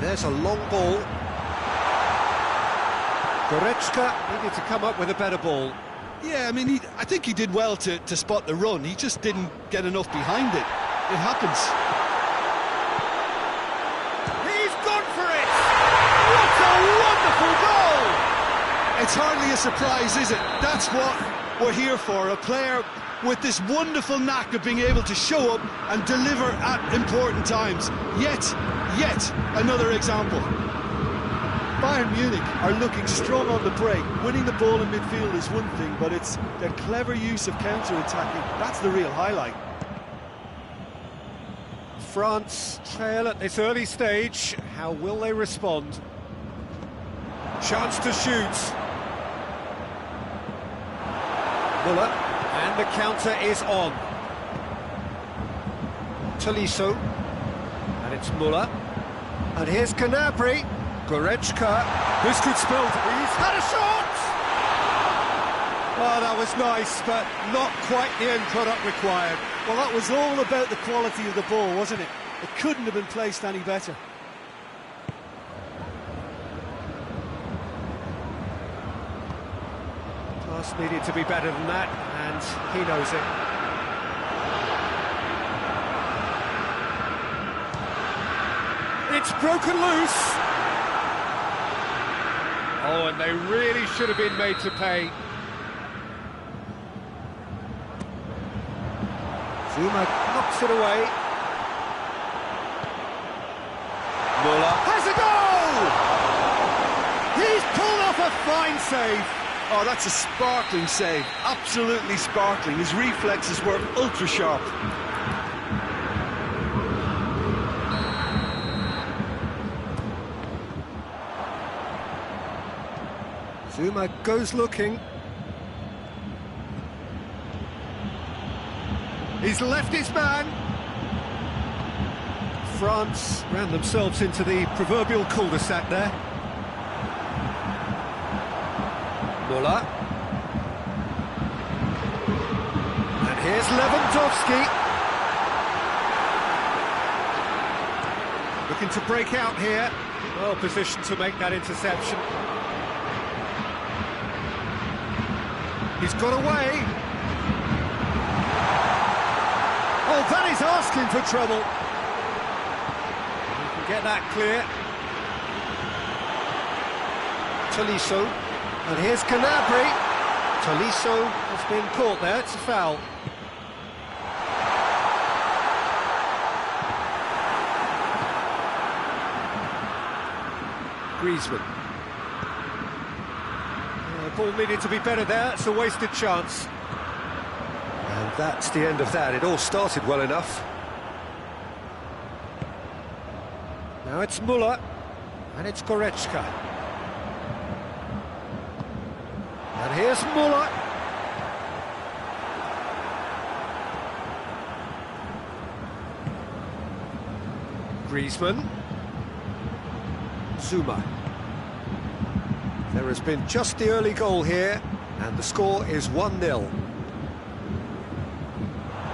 There's a long ball. Goretzka needed to come up with a better ball. Yeah, I mean, I think he did well to spot the run. He just didn't get enough behind it. It happens. He's gone for it! What a wonderful goal! It's hardly a surprise, is it? That's what we're here for, a player with this wonderful knack of being able to show up and deliver at important times. Yet another example. Bayern Munich are looking strong on the break. Winning the ball in midfield is one thing, but it's their clever use of counter-attacking. That's the real highlight. France trail at this early stage. How will they respond? Chance to shoot. Muller, and the counter is on. Tolisso, and it's Muller. And here's Gnabry. Goretzka. This could spell. He's had a shot! Oh, that was nice, but not quite the end product required. Well, that was all about the quality of the ball, wasn't it? It couldn't have been placed any better. Pass needed to be better than that, and he knows it. It's broken loose. Oh, and they really should have been made to pay. Zuma knocks it away. Muller has a goal! He's pulled off a fine save. Oh, that's a sparkling save. Absolutely sparkling. His reflexes were ultra sharp. Zuma goes looking. He's left his man. France ran themselves into the proverbial cul-de-sac there. Muller. And here's Lewandowski. Looking to break out here. Well positioned to make that interception. He's got away. Oh, that is asking for trouble. You can get that clear. Tolisso. And here's Gnabry. Tolisso has been caught there. It's a foul. Griezmann. Ball needed to be better there, it's a wasted chance. And that's the end of that, it all started well enough. Now it's Muller, and it's Goretzka. And here's Muller. Griezmann. Zuma. There has been just the early goal here, and the score is 1-0.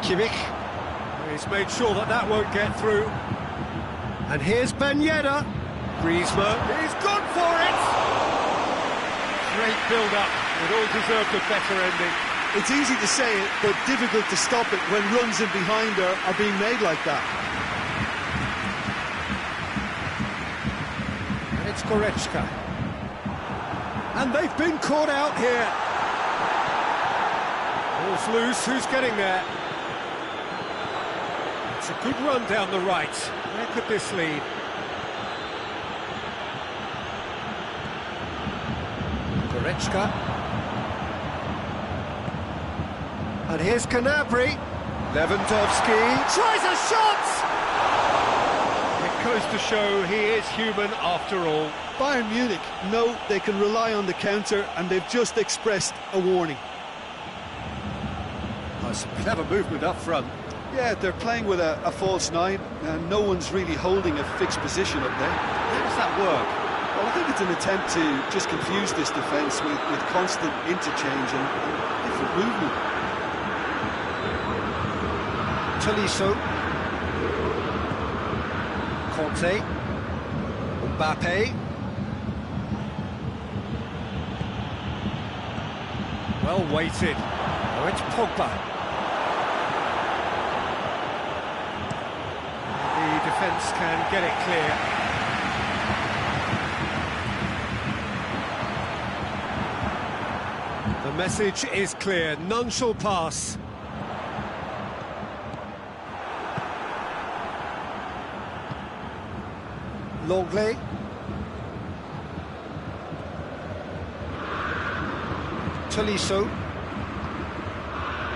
Kimmich. He's made sure that that won't get through. And here's Ben Yedder. Griezmann. He's gone for it! Great build-up. It all deserved a better ending. It's easy to say it, but difficult to stop it when runs in behind are being made like that. And it's Goretzka. And they've been caught out here. Ball's loose, who's getting there? It's a good run down the right. Where could this lead? Goretzka. And here's Gnabry. Lewandowski tries a shot! It goes to show he is human after all. Bayern Munich know they can rely on the counter, and they've just expressed a warning. Oh, some clever movement up front. Yeah, they're playing with a false nine, and no one's really holding a fixed position up there. How does that work? Well, I think it's an attempt to just confuse this defence with constant interchange and different movement. Tolisso. Conte. Mbappe. Well weighted. Oh, it's Pogba. The defence can get it clear. The message is clear, none shall pass. Longley. Tolisso.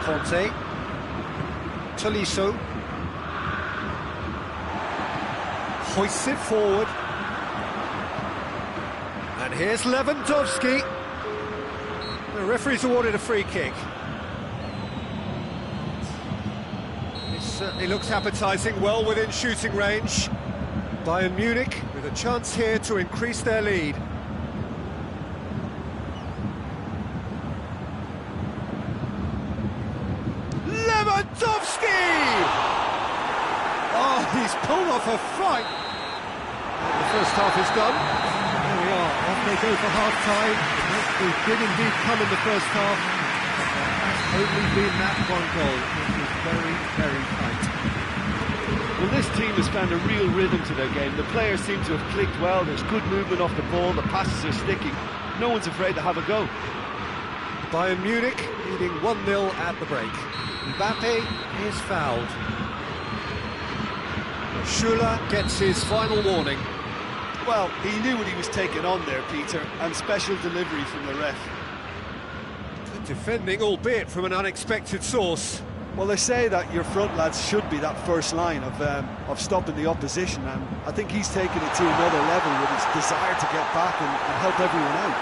Conte. Tolisso. Hoists it forward. And here's Lewandowski. The referee's awarded a free kick. It certainly looks appetising, well within shooting range. Bayern Munich with a chance here to increase their lead. Lewandowski! Oh, he's pulled off a fight. The first half is done. There we are, off they go for half-time. They did indeed come in the first half. There has only been that one goal, which is very, very tight. Well, this team has found a real rhythm to their game. The players seem to have clicked well. There's good movement off the ball. The passes are sticking. No one's afraid to have a go. Bayern Munich leading 1-0 at the break. Mbappe is fouled. Schuller gets his final warning. Well, he knew what he was taking on there, Peter, and special delivery from the ref. Good defending, albeit from an unexpected source. Well, they say that your front lads should be that first line of stopping the opposition, and I think he's taken it to another level with his desire to get back and help everyone out.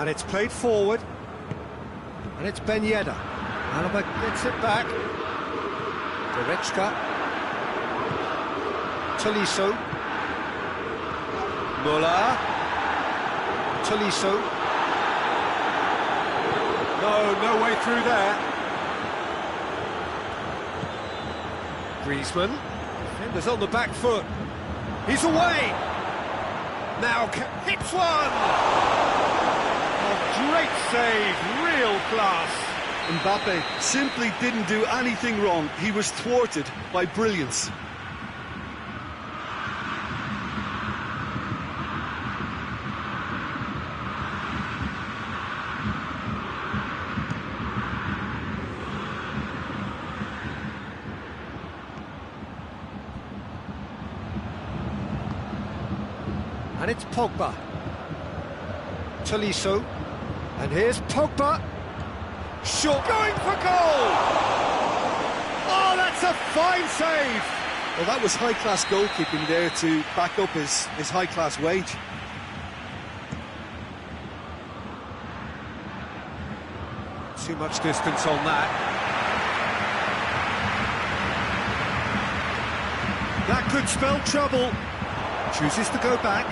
And it's played forward. And it's Ben Yedder. Alaba gets it back. Goretzka. Tolisso. Muller. Tolisso. No way through there. Griezmann. Defenders on the back foot. He's away. Now hits one. Oh, great save, real class. Mbappe simply didn't do anything wrong. He was thwarted by brilliance. And it's Pogba. Tolisso. And here's Pogba. Short, going for goal! Oh, that's a fine save! Well, that was high-class goalkeeping there to back up his high-class wage. Too much distance on that. That could spell trouble. Chooses to go back.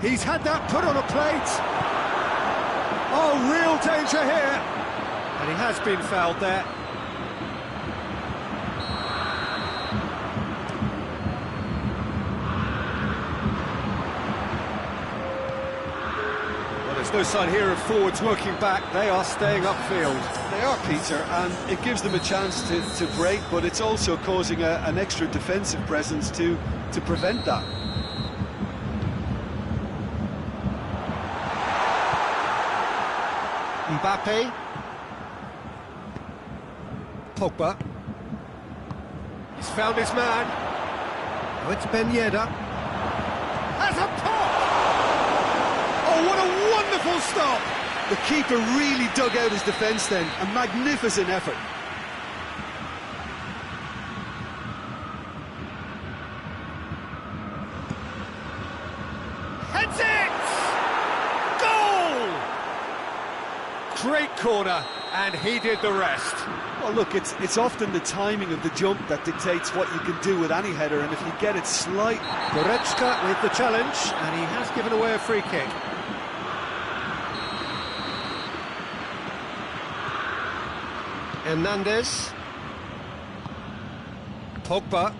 He's had that put on a plate. Oh, real danger here. And he has been fouled there. Well, there's no sign here of forwards working back. They are staying upfield. They are, Peter, and it gives them a chance to break, but it's also causing an extra defensive presence to prevent that. Mbappe. Pogba. He's found his man. Oh, it's Ben Yedder. Has a pop! Oh, what a wonderful stop! The keeper really dug out his defence then. A magnificent effort. Heads it! Goal! Great corner, and he did the rest. Well, look, it's often the timing of the jump that dictates what you can do with any header, and if you get it slight... Goretzka with the challenge, and he has given away a free kick. Hernandez. Pogba.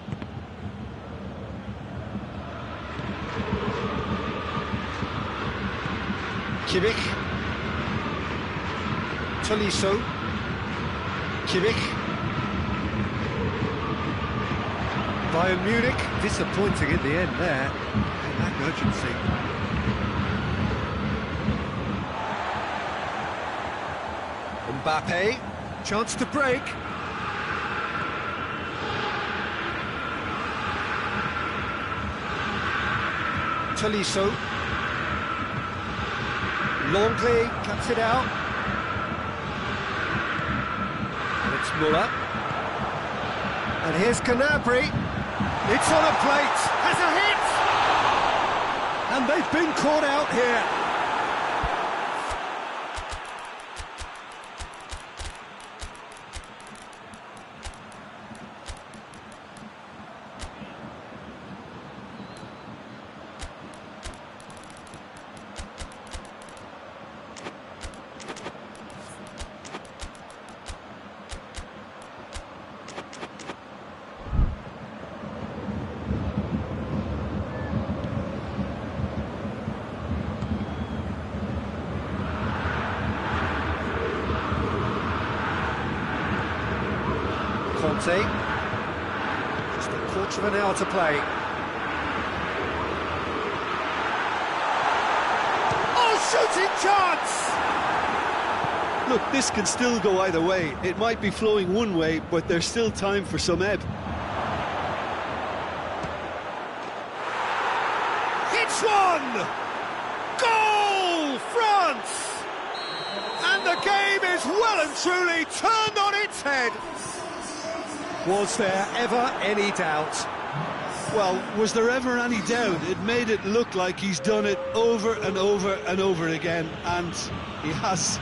Kimmich. Tolisso. Kimmich. Bayern Munich, disappointing in the end there. They lack urgency. Mbappe, chance to break. Tolisso. Longley cuts it out. And it's Muller. And here's Gnabry. It's on a plate. Has a hit! And they've been caught out here. Conte. Just a quarter of an hour to play. Oh, shooting chance! Look, this can still go either way. It might be flowing one way, but there's still time for some ebb. It's one! Goal, France! And the game is well and truly turned on its head. Was there ever any doubt? Well, was there ever any doubt? It made it look like he's done it over and over and over again, and he has.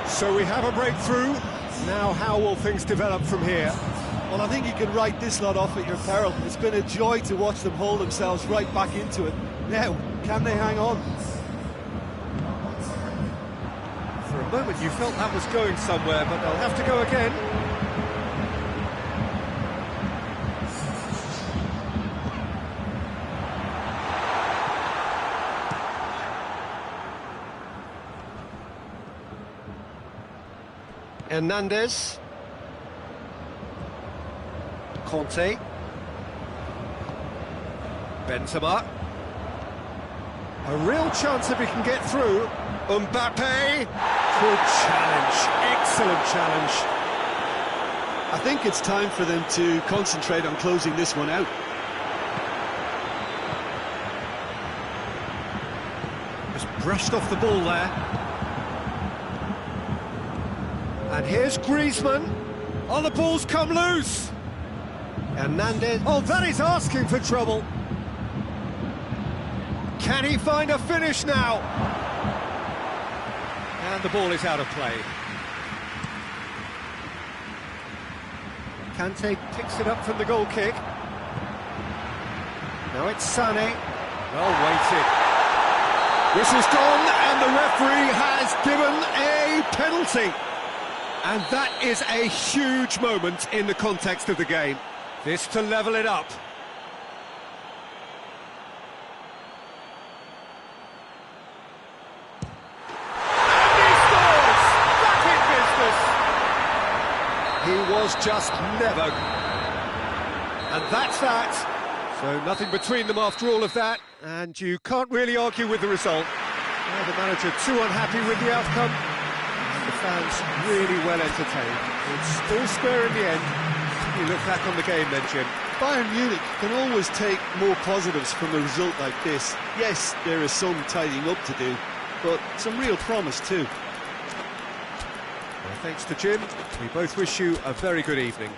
So we have a breakthrough. Now how will things develop from here? Well, I think you can write this lot off at your peril. It's been a joy to watch them hold themselves right back into it. Now, can they hang on? For a moment you felt that was going somewhere, but they'll have to go again. Hernandez. Conte. Benzema. A real chance if he can get through. Mbappe. Good challenge. Excellent challenge. I think it's time for them to concentrate on closing this one out. Just brushed off the ball there. And here's Griezmann. Oh, the ball's come loose. Hernandez. Oh, that is asking for trouble. Can he find a finish now? And the ball is out of play. Kante picks it up from the goal kick. Now it's Sané. Well weighted. Whistle's gone, and the referee has given a penalty. And that is a huge moment in the context of the game. This to level it up. He was just never. And that's that. So nothing between them after all of that, and you can't really argue with the result. Now the manager too unhappy with the outcome, and the fans really well entertained. It's all square in the end. You look back on the game then, Jim. Bayern Munich can always take more positives from a result like this. Yes, there is some tidying up to do, but some real promise too. Well, thanks to Jim. We both wish you a very good evening.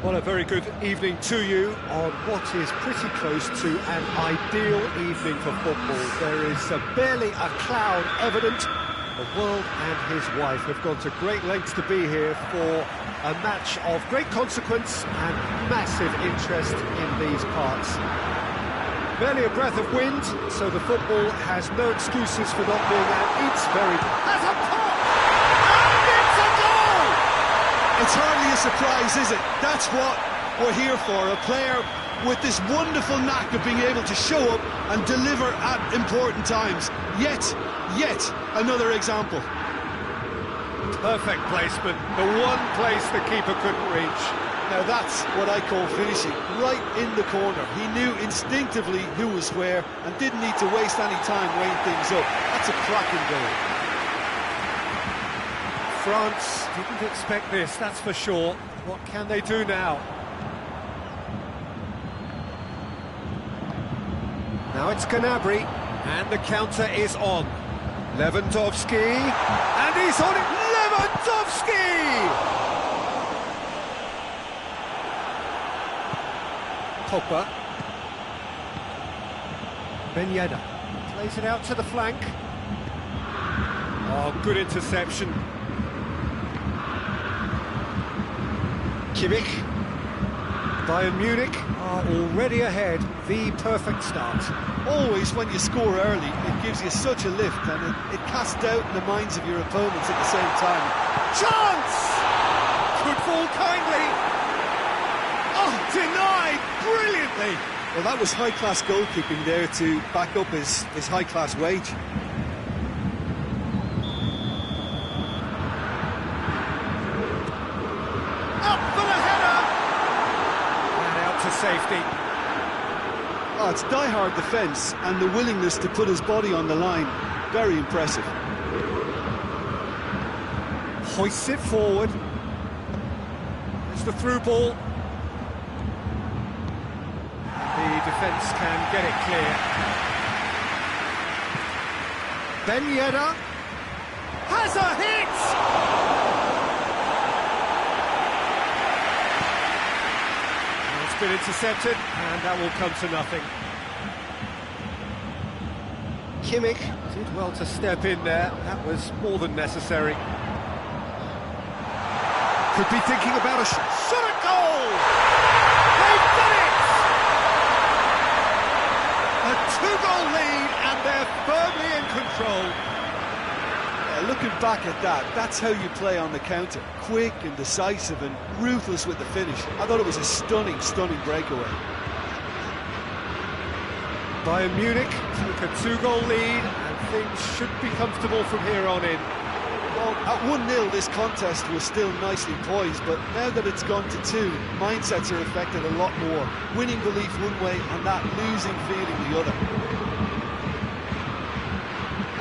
Well, a very good evening to you on what is pretty close to an ideal evening for football. There is barely a cloud evident. The world and his wife have gone to great lengths to be here for a match of great consequence and massive interest in these parts. Barely a breath of wind, so the football has no excuses for not being out. It's very... As a pop! And it's a goal! It's hardly a surprise, is it? That's what we're here for. A player with this wonderful knack of being able to show up and deliver at important times. Yet another example. Perfect placement. The one place the keeper couldn't reach. Now that's what I call finishing, right in the corner. He knew instinctively who was where and didn't need to waste any time weighing things up. That's a cracking goal. France didn't expect this, that's for sure. What can they do now? Now it's Gnabry, and the counter is on. Lewandowski, and he's on it! Lewandowski! Pogba. Ben Yedder plays it out to the flank. Oh, good interception. Kimmich. Bayern Munich are already ahead. The perfect start. Always when you score early, it gives you such a lift and it casts doubt in the minds of your opponents at the same time. Chance! Could fall kindly. Oh, denied brilliantly. Well, that was high-class goalkeeping there to back up his high-class wage. Up for the header! And out to safety. Oh, it's die-hard defence and the willingness to put his body on the line. Very impressive. Hoists it forward. It's the through ball. The defence can get it clear. Ben Yedder has a hit! It's been intercepted, and that will come to nothing. Kimmich did well to step in there. That was more than necessary. Could be thinking about a shot at goal! They've done it! A two-goal lead, and they're firmly in control. Yeah, looking back at that, that's how you play on the counter. Quick and decisive and ruthless with the finish. I thought it was a stunning breakaway. Bayern Munich took a two-goal lead, and things should be comfortable from here on in. Well, at 1-0 this contest was still nicely poised, but now that it's gone to 2, mindsets are affected a lot more. Winning belief one way and that losing feeling the other.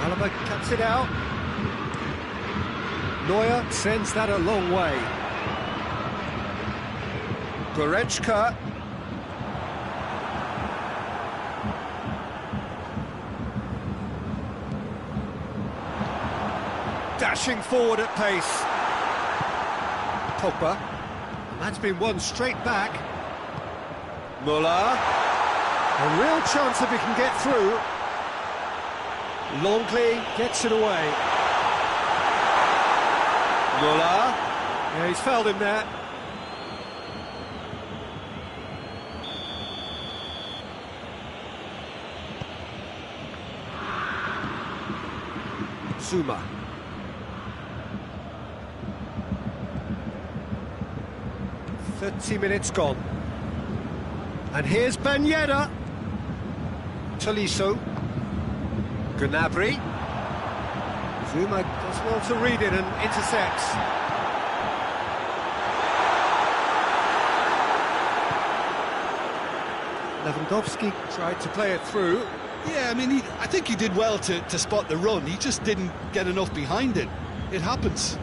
Alaba cuts it out. Neuer sends that a long way. Goretzka. Dashing forward at pace. Pogba. That's been won straight back. Muller. A real chance if he can get through. Longley gets it away. Muller. Yeah, he's fouled him there. Zuma. "30 minutes gone. And here's Ben Yedder. Tolisso. Gnabry. Zuma does well to read it and intercepts. Lewandowski tried to play it through. Yeah, I mean, I think he did well to spot the run. He just didn't get enough behind it. It happens.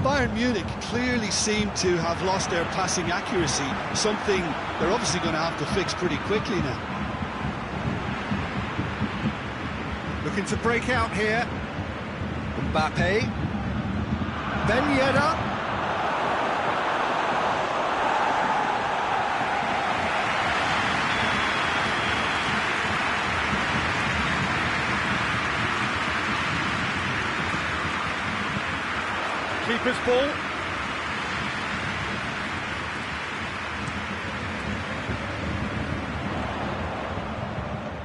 Bayern Munich clearly seem to have lost their passing accuracy, something they're obviously going to have to fix pretty quickly now. Looking to break out here. Mbappe. Ben Yedder. Keeper's ball.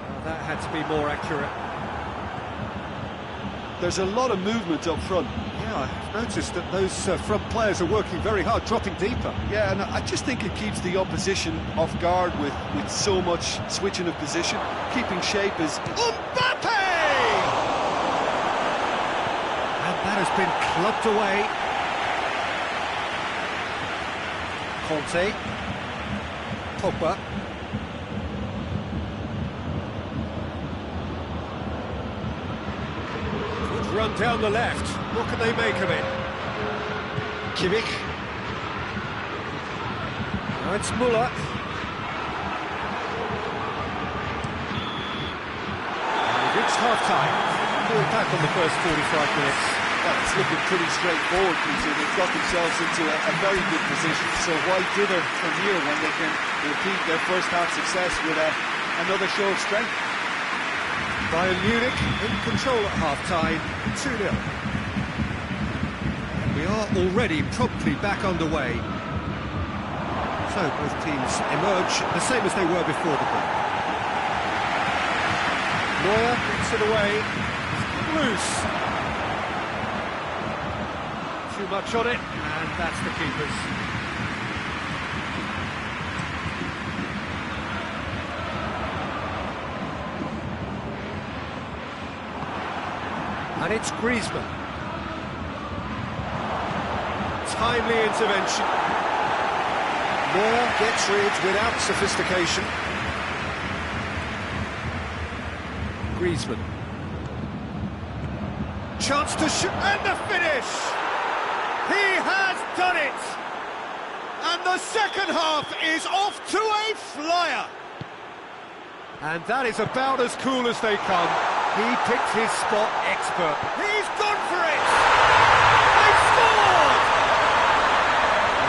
Well, that had to be more accurate. There's a lot of movement up front. Yeah, I've noticed that those front players are working very hard, dropping deeper. Yeah, and I just think it keeps the opposition off guard with so much switching of position. Keeping shape is Mbappe! And that has been clubbed away. Conte. Pogba. Good run down the left. What can they make of it? Kimmich. Now it's Muller. We've reached half-time. Going back on the first 45 minutes. It's looking pretty straightforward, Peter. They've got themselves into a very good position, so why dither from here when they can repeat their first half success with another show of strength? Bayern Munich in control at half-time, 2-0. We are already promptly back underway. So both teams emerge the same as they were before the break. Neuer gets it away, loose. Too much on it, and that's the keeper's. And it's Griezmann. Timely intervention. Neuer gets rid without sophistication. Griezmann. Chance to shoot, and the finish! He has done it! And the second half is off to a flyer! And that is about as cool as they come. He picked his spot expert. He's gone for it! They've scored!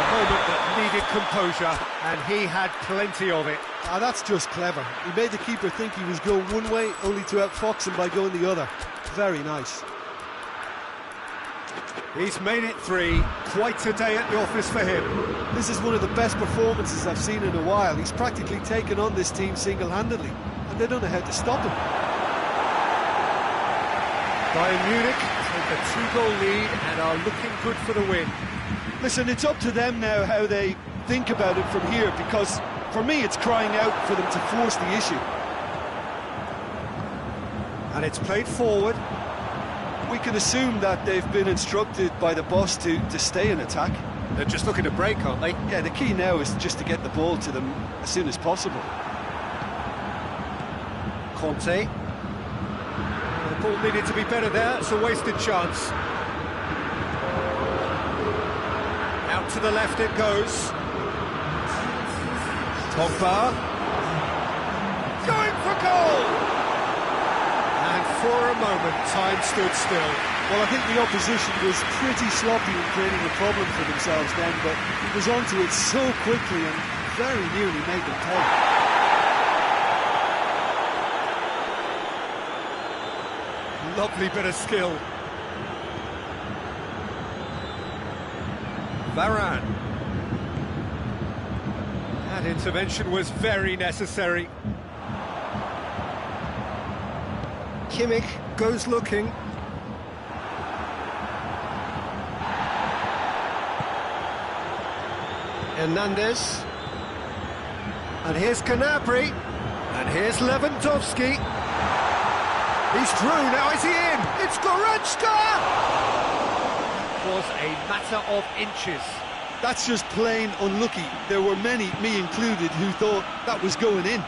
A moment that needed composure, and he had plenty of it. That's just clever. He made the keeper think he was going one way, only to outfox him by going the other. Very nice. He's made it 3. Quite a day at the office for him. This is one of the best performances I've seen in a while. He's practically taken on this team single-handedly, and they don't know how to stop him. Bayern Munich take a 2-goal lead and are looking good for the win. Listen, it's up to them now how they think about it from here, because for me it's crying out for them to force the issue. And it's played forward. We can assume that they've been instructed by the boss to stay in attack. They're just looking to break, aren't they? Yeah, the key now is just to get the ball to them as soon as possible. Conte. The ball needed to be better there, it's a wasted chance. Out to the left it goes. Pogba. Going for goal! And for a moment, time stood still. Well, I think the opposition was pretty sloppy in creating a problem for themselves then, but he was onto it so quickly and very nearly made them pay. Lovely bit of skill. Varane. That intervention was very necessary. Kimmich goes looking. Hernandez. And here's Gnabry. And here's Lewandowski. He's through, now is he in? It's Goretzka! It was a matter of inches. That's just plain unlucky. There were many, me included, who thought that was going in.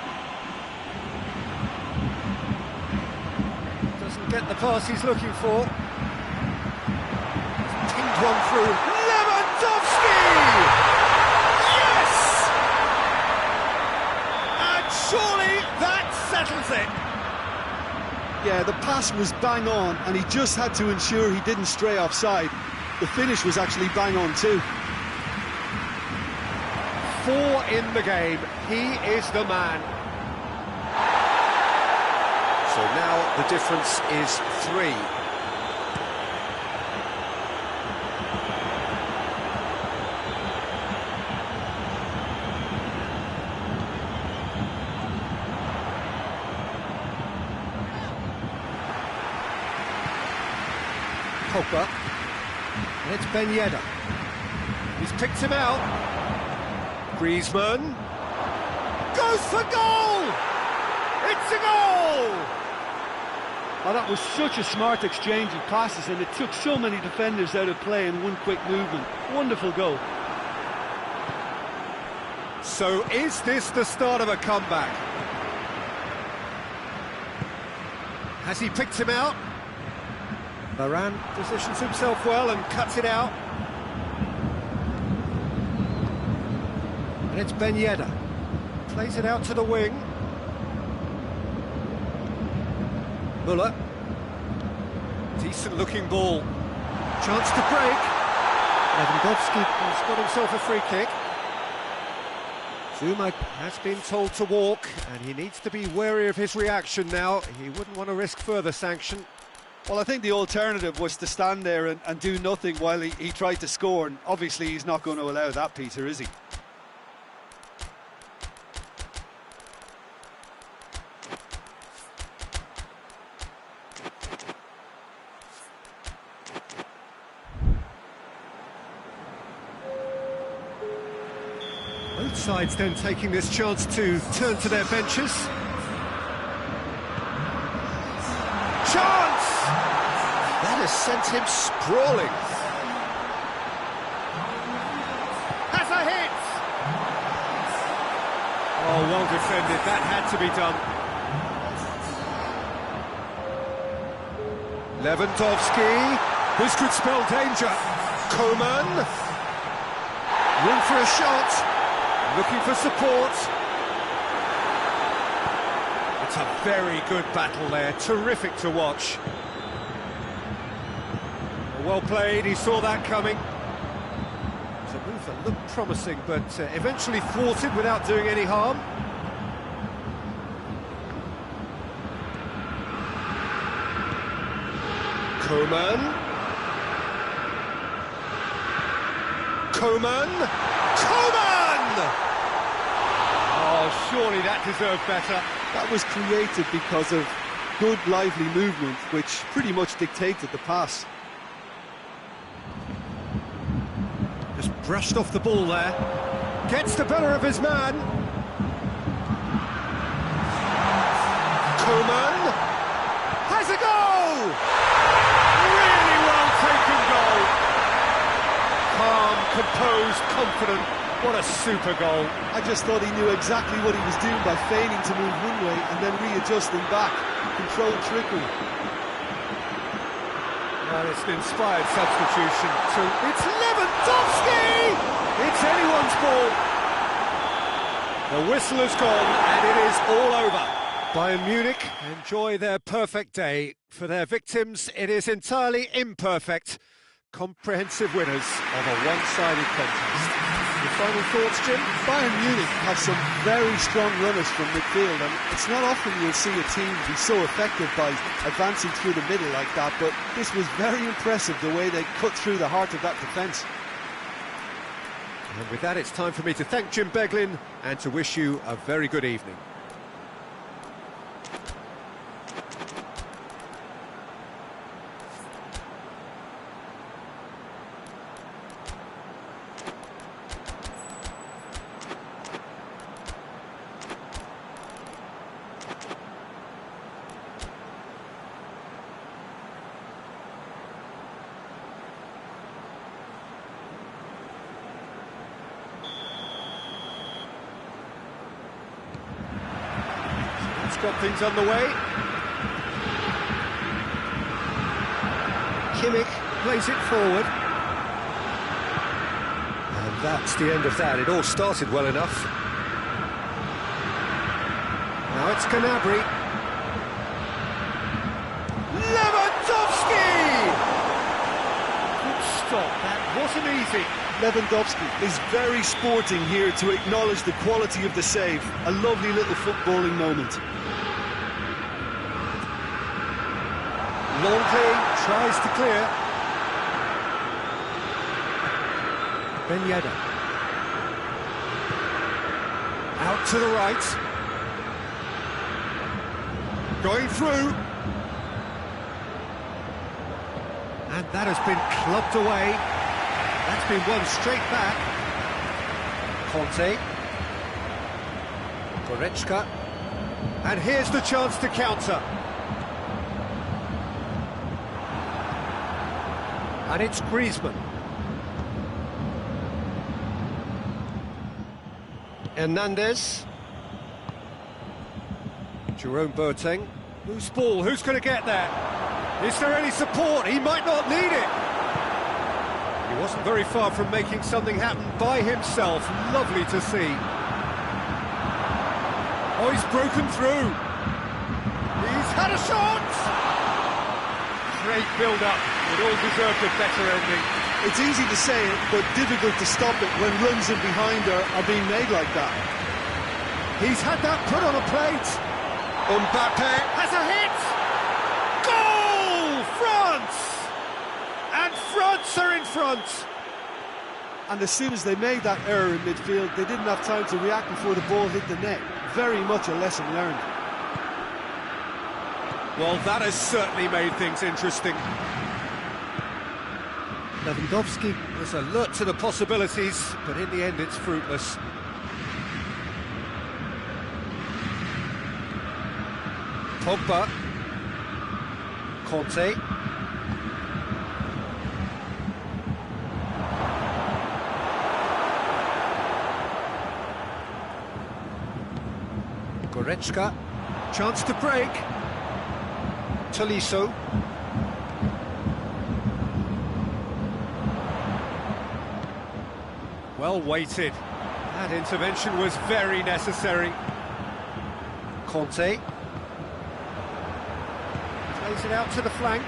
Doesn't get the pass he's looking for. Pinged one through. Lewandowski! Yes! And surely that settles it. Yeah, the pass was bang on, and he just had to ensure he didn't stray offside. the finish was actually bang on too. 4 in the game, he is the man. So now the difference is 3. Pogba, and it's Ben Yedder. He's picked him out. Griezmann goes for goal! It's a goal! Oh, that was such a smart exchange of passes, and it took so many defenders out of play in one quick movement. Wonderful goal. So is this the start of a comeback? Has he picked him out? Varane positions himself well and cuts it out. And it's Ben Yedder. Plays it out to the wing. Muller. Decent looking ball. Chance to break. Lewandowski has got himself a free kick. Zuma has been told to walk, and he needs to be wary of his reaction now. He wouldn't want to risk further sanction. Well, I think the alternative was to stand there and do nothing while he tried to score, and obviously he's not going to allow that, Peter, is he? Both sides then taking this chance to turn to their benches. Chance! That has sent him sprawling. Has a hit! Oh, well defended. That had to be done. Lewandowski. This could spell danger. Coman. Room for a shot. Looking for support. It's a very good battle there, terrific to watch. Well played, he saw that coming. It's a move that looked promising, but eventually thwarted without doing any harm. Coman. Coman! Oh, surely that deserved better. That was created because of good, lively movement, which pretty much dictated the pass. Just brushed off the ball there. Gets the better of his man. Coman has a goal! Really well taken goal. Calm, composed, confident. What a super goal. I just thought he knew exactly what he was doing by feigning to move one way and then readjusting back. Controlled trickery. Well, it's an inspired substitution too. It's Lewandowski! It's anyone's ball. The whistle has gone and it is all over. Bayern Munich enjoy their perfect day. For their victims, it is entirely imperfect. Comprehensive winners of a one-sided contest. Your final thoughts, Jim? Bayern Munich have some very strong runners from midfield, and it's not often you'll see a team be so effective by advancing through the middle like that, but this was very impressive, the way they cut through the heart of that defence. And with that, it's time for me to thank Jim Beglin and to wish you a very good evening. Got things underway. Kimmich plays it forward. And that's the end of that. It all started well enough. Now it's Gnabry. Lewandowski! Good stop. That wasn't easy. Lewandowski is very sporting here to acknowledge the quality of the save. A lovely little footballing moment. Longley tries to clear. Ben Yedder. Out to the right. Going through. And that has been clubbed away. That's been won straight back. Conte. Goretzka. And here's the chance to counter. And it's Griezmann. Hernandez. Jerome Boateng. Loose ball, who's going to get there? Is there any support? He might not need it. He wasn't very far from making something happen by himself. Lovely to see. Oh, he's broken through. He's had a shot! Great build-up. It all deserved a better ending. It's easy to say it, but difficult to stop it when runs in behind are being made like that. He's had that put on a plate. Mbappe has a hit! Goal! France! And France are in front! And as soon as they made that error in midfield, they didn't have time to react before the ball hit the net. Very much a lesson learned. Well, that has certainly made things interesting. Lewandowski was alert to the possibilities, but in the end it's fruitless. Pogba. Conte. Goretzka. Chance to break. Tolisso. Well weighted. That intervention was very necessary. Conte. Plays it out to the flank.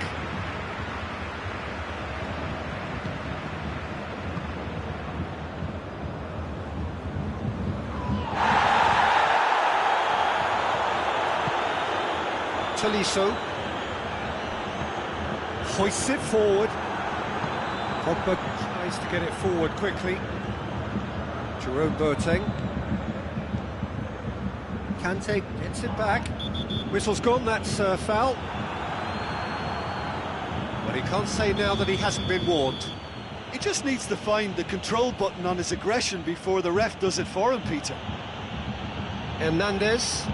Tolisso. Hoists it forward. Pogba tries to get it forward quickly. Jerome Boateng. Kante gets it back. Whistle's gone, that's foul. But he can't say now that he hasn't been warned. He just needs to find the control button on his aggression before the ref does it for him, Peter. Hernandez.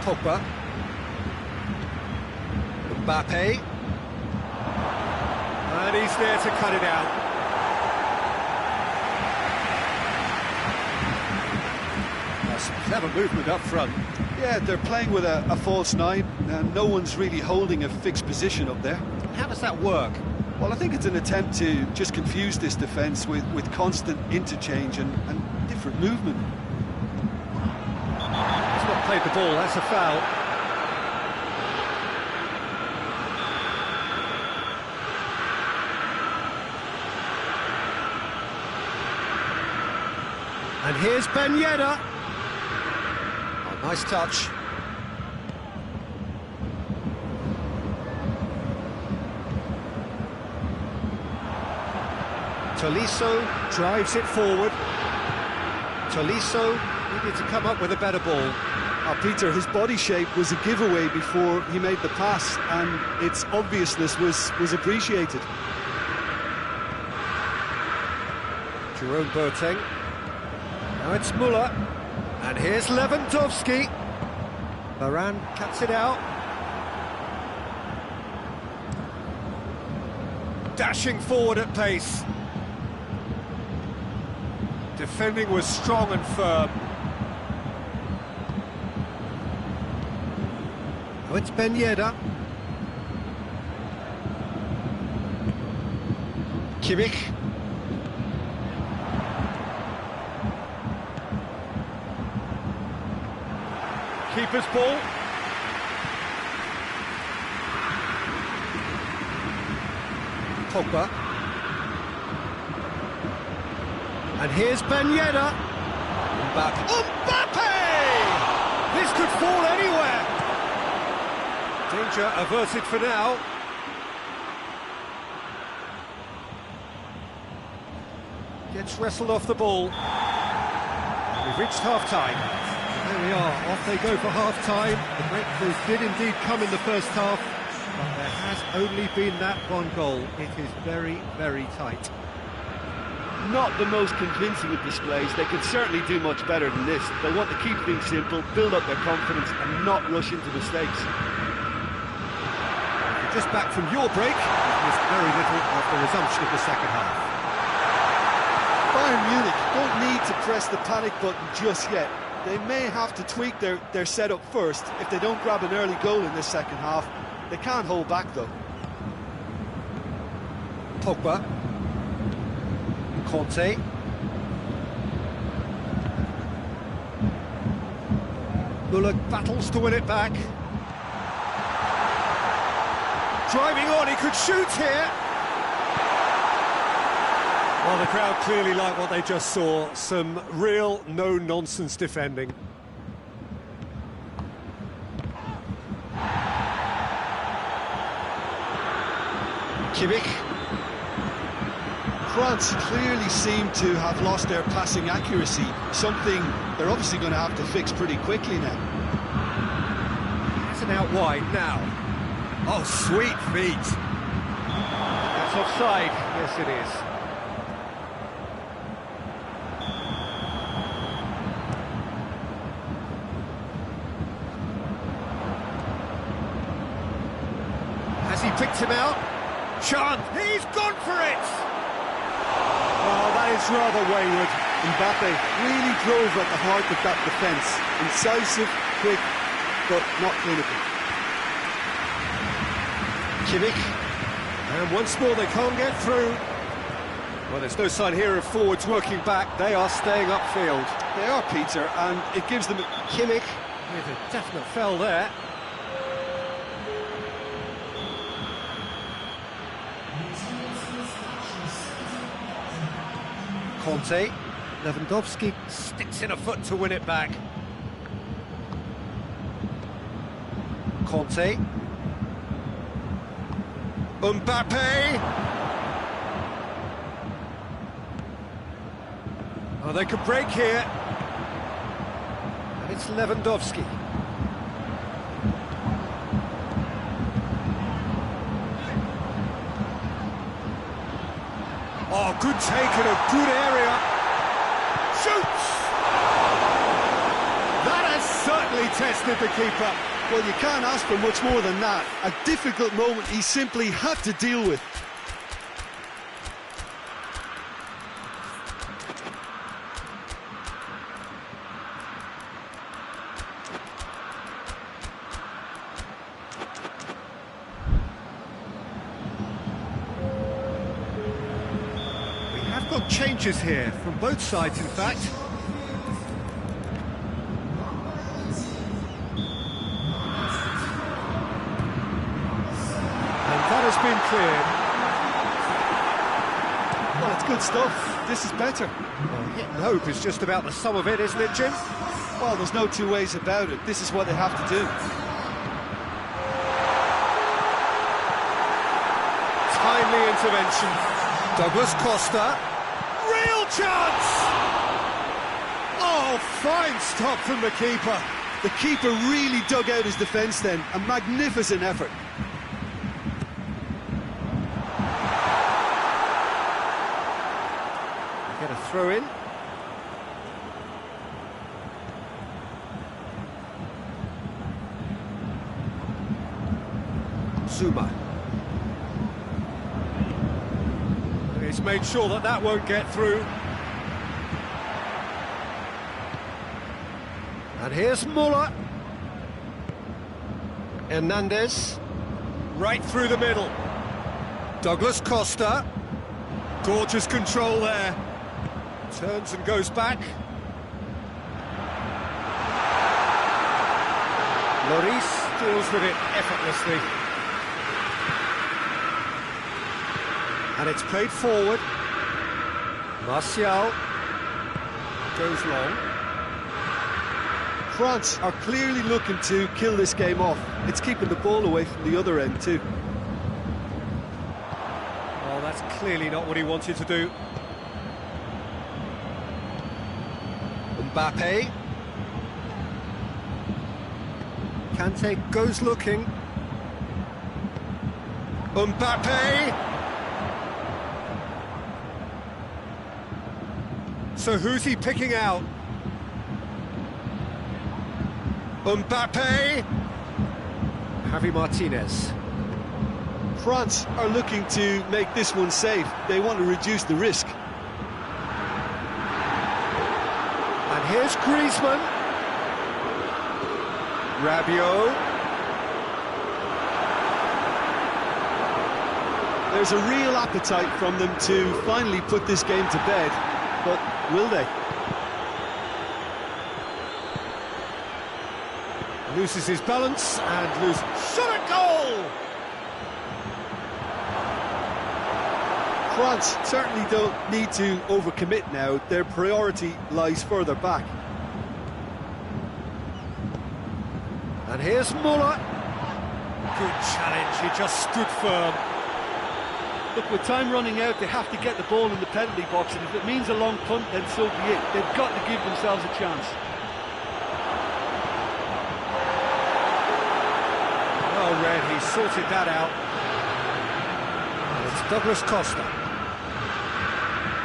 Pogba. Mbappe. And he's there to cut it out. That's clever movement up front. Yeah, they're playing with a false nine, and no one's really holding a fixed position up there. How does that work? Well, I think it's an attempt to just confuse this defence with constant interchange and different movement. He's not played the ball, that's a foul. And here's Ben Yedder. Oh, nice touch. Tolisso drives it forward. Tolisso needed to come up with a better ball. Peter, his body shape was a giveaway before he made the pass, and its obviousness was appreciated. Jerome Boateng. Now it's Müller. And here's Lewandowski. Varane cuts it out. Dashing forward at pace. Defending was strong and firm. Now it's Ben Yedder. Kimmich. keeper's ball. Pogba. And here's Ben Yedder. Mbappe! This could fall anywhere. Danger averted for now. Gets wrestled off the ball. We've reached half-time. There we are, off they go for half-time. The breakthrough did indeed come in the first half, but there has only been that one goal. It is very, very tight. Not the most convincing of displays. They could certainly do much better than this. They want to keep things simple, build up their confidence and not rush into mistakes. You're just back from your break. You've missed very little of the resumption of the second half. Bayern Munich don't need to press the panic button just yet. They may have to tweak their setup first if they don't grab an early goal in this second half. They can't hold back though. Pogba. Conte. Muller battles to win it back. Driving on, he could shoot here. Well, the crowd clearly like what they just saw. Some real no-nonsense defending. Kimmich. France clearly seem to have lost their passing accuracy, something they're obviously going to have to fix pretty quickly now. That's an out wide now. Oh, sweet feet. That's offside. Yes, it is. Has he picked him out? Chance. He's gone for it. Oh, that is rather wayward. Mbappe really drove at the heart of that defence. Incisive, quick, but not clinical. Kimmich. And once more they can't get through. Well, there's no sign here of forwards working back. They are staying upfield. They are, Peter, and it gives them... Kimmich with a definite fell there. Conte. Lewandowski sticks in a foot to win it back. Conte. Mbappe! Oh, they could break here. And it's Lewandowski. Oh, good take in a good area. Shoots! That has certainly tested the keeper. Well, you can't ask for much more than that. A difficult moment he simply had to deal with. Got changes here from both sides, in fact. And that has been cleared. Well, it's good stuff. This is better. Well, hitting hope is just about the sum of it, isn't it, Jim? Well, there's no two ways about it. This is what they have to do. Timely intervention. Douglas Costa. Real chance! Oh, fine stop from the keeper. The keeper really dug out his defence then. A magnificent effort. Get a throw in. Zuma. He's made sure that that won't get through. And here's Muller. Hernandez. Right through the middle. Douglas Costa. Gorgeous control there. Turns and goes back. Lloris deals with it effortlessly. And it's played forward. Martial goes long. France are clearly looking to kill this game off. It's keeping the ball away from the other end too. Well, that's clearly not what he wanted to do. Mbappe. Kante goes looking. Mbappe! So who's he picking out? Mbappe! Javi Martinez. France are looking to make this one safe. They want to reduce the risk. And here's Griezmann. Rabiot. There's a real appetite from them to finally put this game to bed, but will they? Loses his balance and loses... Shot at goal! France certainly don't need to overcommit now. Their priority lies further back. And here's Muller. Good challenge, he just stood firm. Look, with time running out, they have to get the ball in the penalty box, and if it means a long punt, then so be it. They've got to give themselves a chance. Well read, he sorted that out. And it's Douglas Costa.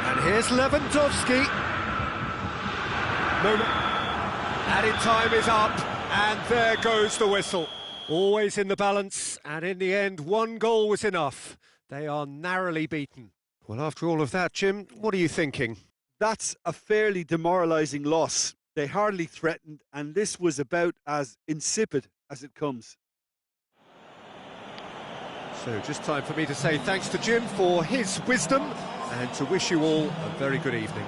And here's Lewandowski. Moment. Added time is up, and there goes the whistle. Always in the balance, and in the end, one goal was enough. They are narrowly beaten. Well, after all of that, Jim, what are you thinking? That's a fairly demoralising loss. They hardly threatened, and this was about as insipid as it comes. So just time for me to say thanks to Jim for his wisdom and to wish you all a very good evening.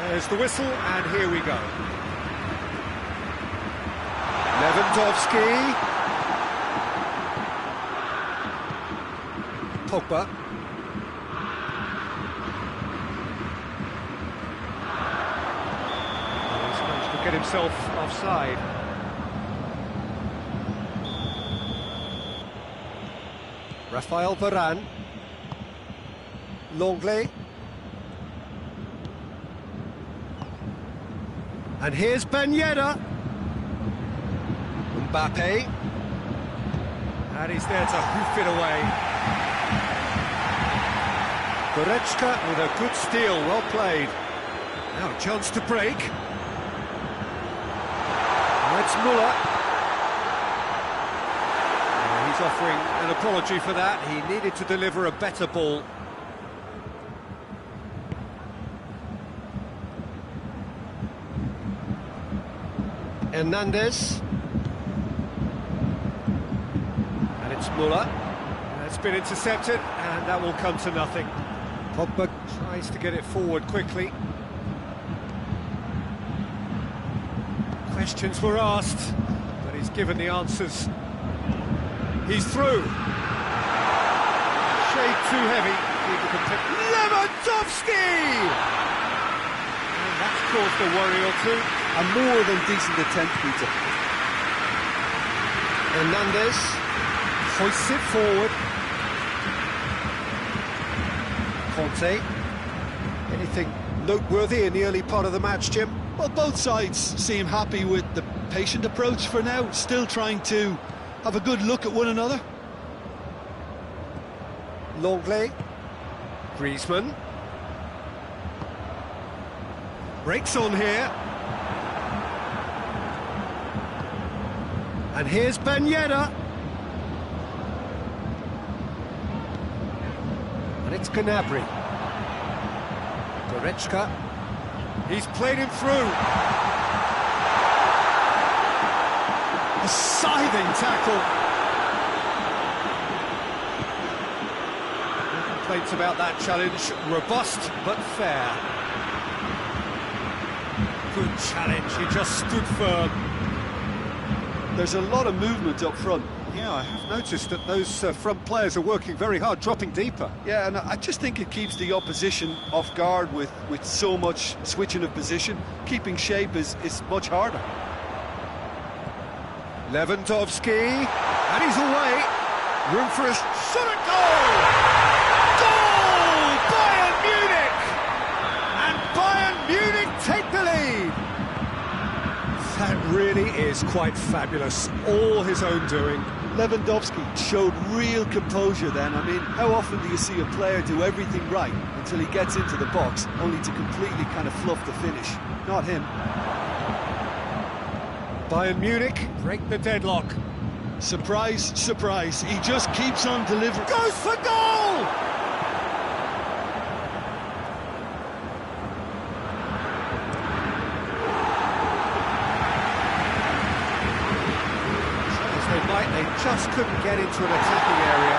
There's the whistle, and here we go. Lewandowski. Pogba. He's managed to get himself offside. Rafael Varane. Longley. And here's Ben Yedder. Mbappe. And he's there to hoof it away. Goretzka with a good steal, well played. Now a chance to break. That's Muller. He's offering an apology for that. He needed to deliver a better ball. Hernandez. And it's Muller. It's been intercepted, and that will come to nothing. Pogba tries to get it forward quickly. Questions were asked, but he's given the answers. He's through. Shade too heavy. Lewandowski! And that's caused a worry or two. A more than decent attempt, Peter. Hernandez hoists it forward. Conte. Anything noteworthy in the early part of the match, Jim? Well, both sides seem happy with the patient approach for now, still trying to have a good look at one another. Longley. Griezmann. Breaks on here. And here's Ben Yedder. And it's Gnabry. Goretzka. He's played him through. A scything tackle. No complaints about that challenge. Robust but fair. Good challenge. He just stood firm. There's a lot of movement up front. Yeah, I have noticed that those front players are working very hard, dropping deeper. Yeah, and I just think it keeps the opposition off guard with so much switching of position. Keeping shape is much harder. Lewandowski, and he's away. Room for a shot at goal! Goal! Bayern Munich! And Bayern Munich take the lead! That really is quite fabulous, all his own doing. Lewandowski showed real composure then. I mean, how often do you see a player do everything right until he gets into the box, only to completely kind of fluff the finish? Not him. Bayern Munich break the deadlock. Surprise, surprise, he just keeps on delivering. Goes for goal! They just couldn't get into an attacking area.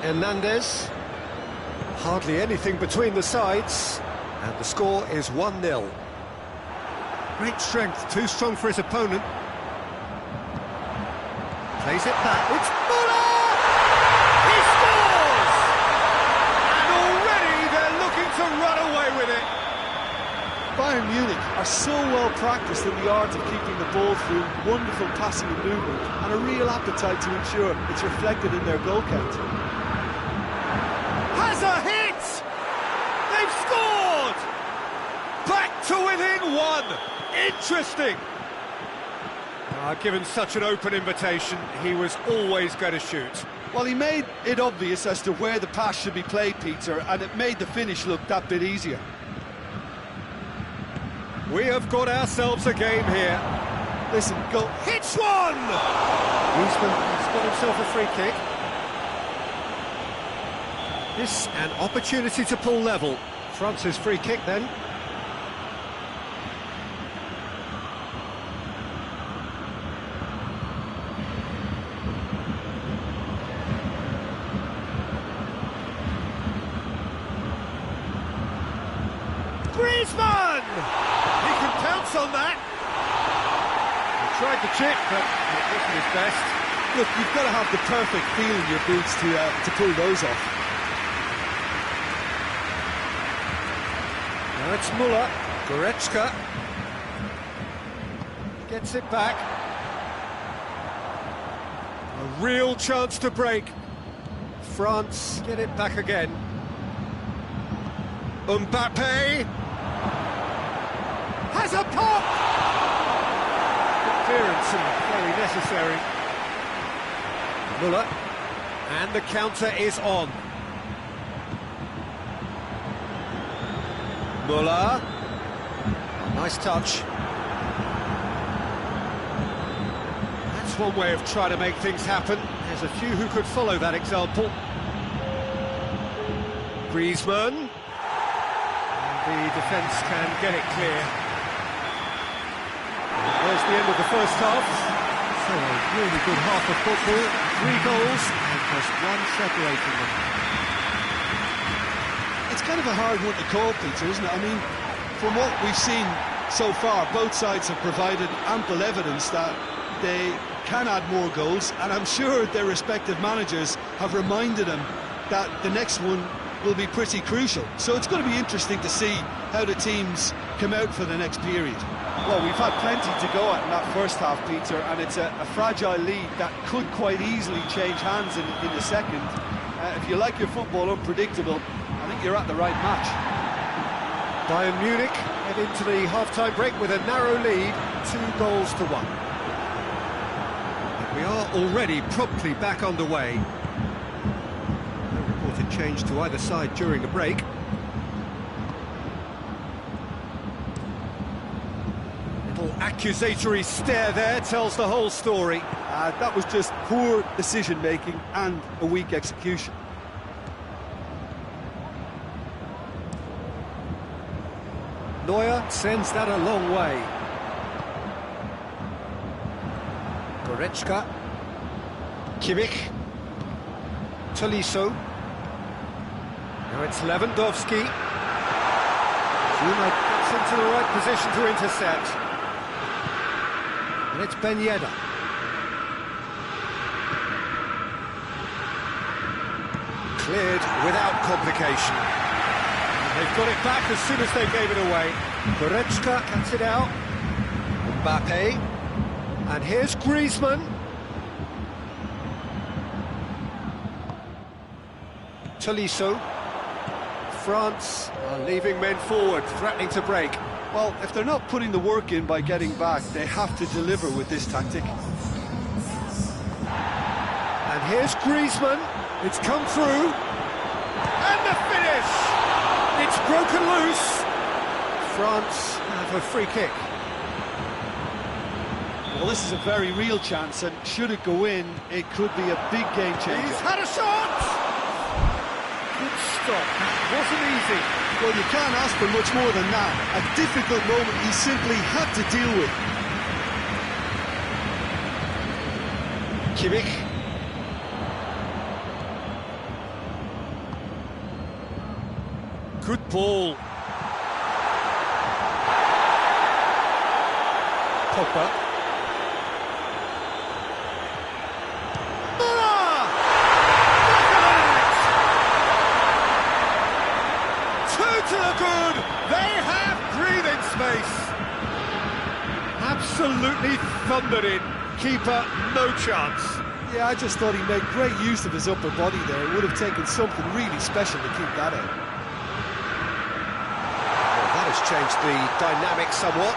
Hernandez. Hardly anything between the sides. And the score is 1-0. Great strength, too strong for his opponent. Plays it back. It's Muller! He scores! And already they're looking to run away with it. Bayern Munich are so well practiced in the art of keeping the ball through wonderful passing and movement, and a real appetite to ensure it's reflected in their goal count. Has a hit! They've scored! Back to within one! Interesting! Given such an open invitation, he was always going to shoot. Well, he made it obvious as to where the pass should be played, Peter, and it made the finish look that bit easier. We have got ourselves a game here. Listen, go. Hits one! Griezmann has got himself a free kick. This an opportunity to pull level. France's free kick then. tried the chip, but it wasn't his best. Look, you've got to have the perfect feel in your boots to pull those off. Now it's Muller. Goretzka gets it back. A real chance to break. France get it back again. Mbappe has a pop! Clearance and very necessary. Muller, and the counter is on. Muller, nice touch. That's one way of trying to make things happen. There's a few who could follow that example. Griezmann. The defence can get it clear. There's the end of the first half. So a really good half of football. 3 goals and just one separating them. It's kind of a hard one to call, Peter, isn't it? I mean, from what we've seen so far, both sides have provided ample evidence that they can add more goals, and I'm sure their respective managers have reminded them that the next one will be pretty crucial. So it's going to be interesting to see how the teams come out for the next period. Well, we've had plenty to go at in that first half, Peter, and it's a fragile lead that could quite easily change hands in the second. If you like your football unpredictable, I think you're at the right match. Bayern Munich head into the half-time break with a narrow lead, 2-1. And we are already promptly back underway. No reported change to either side during the break. Little accusatory stare there tells the whole story. That was just poor decision-making and a weak execution. Neuer sends that a long way. Goretzka. Kimmich. Tolisso. Now it's Lewandowski. Zuma gets into the right position to intercept. And it's Ben Yedder. Cleared without complication. They've got it back as soon as they gave it away. Goretzka cuts it out. Mbappe. And here's Griezmann. Tolisso. France are leaving men forward, threatening to break. Well, if they're not putting the work in by getting back, they have to deliver with this tactic. And here's Griezmann. It's come through. And the finish! It's broken loose. France have a free kick. Well, this is a very real chance, and should it go in, it could be a big game changer. He's had a shot! Good stop. That wasn't easy. Well, you can't ask for much more than that. A difficult moment he simply had to deal with. Kimmich. Good ball. Pogba. Muller! Two to the good. They have breathing space. Absolutely thundered in. Keeper, no chance. Yeah, I just thought he made great use of his upper body there. It would have taken something really special to keep that out. That has changed the dynamic somewhat.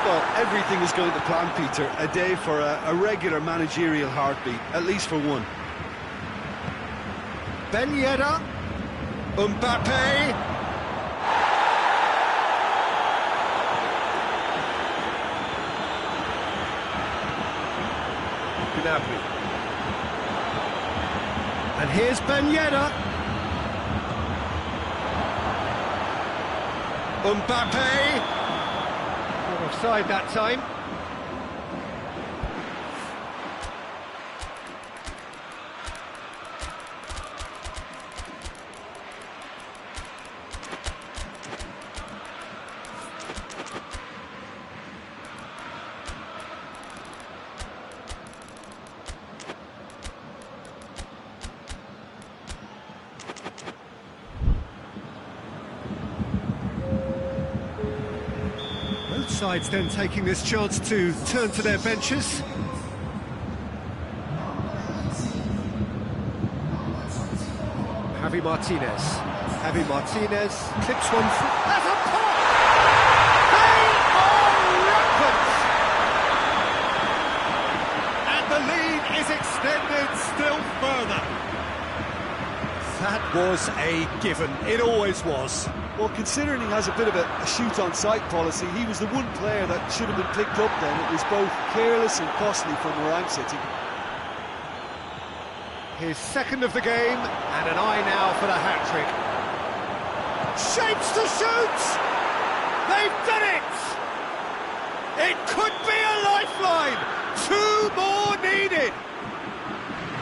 Well, everything is going to plan, Peter. A day for a regular managerial heartbeat, at least for one. Ben Yedder. Mbappe. Gnabry. And here's Ben Yedder. Mbappe. Not offside that time. sides then taking this chance to turn to their benches. Javi Martinez clips one through, has a pop! They are rampant! And the lead is extended still further. That was a given, it always was. Well, considering he has a bit of a shoot-on-sight policy, he was the one player that should have been picked up then. It was both careless and costly from where I'm sitting. His second of the game, and an eye now for the hat-trick. Shapes to shoot! They've done it! It could be a lifeline! 2 more needed!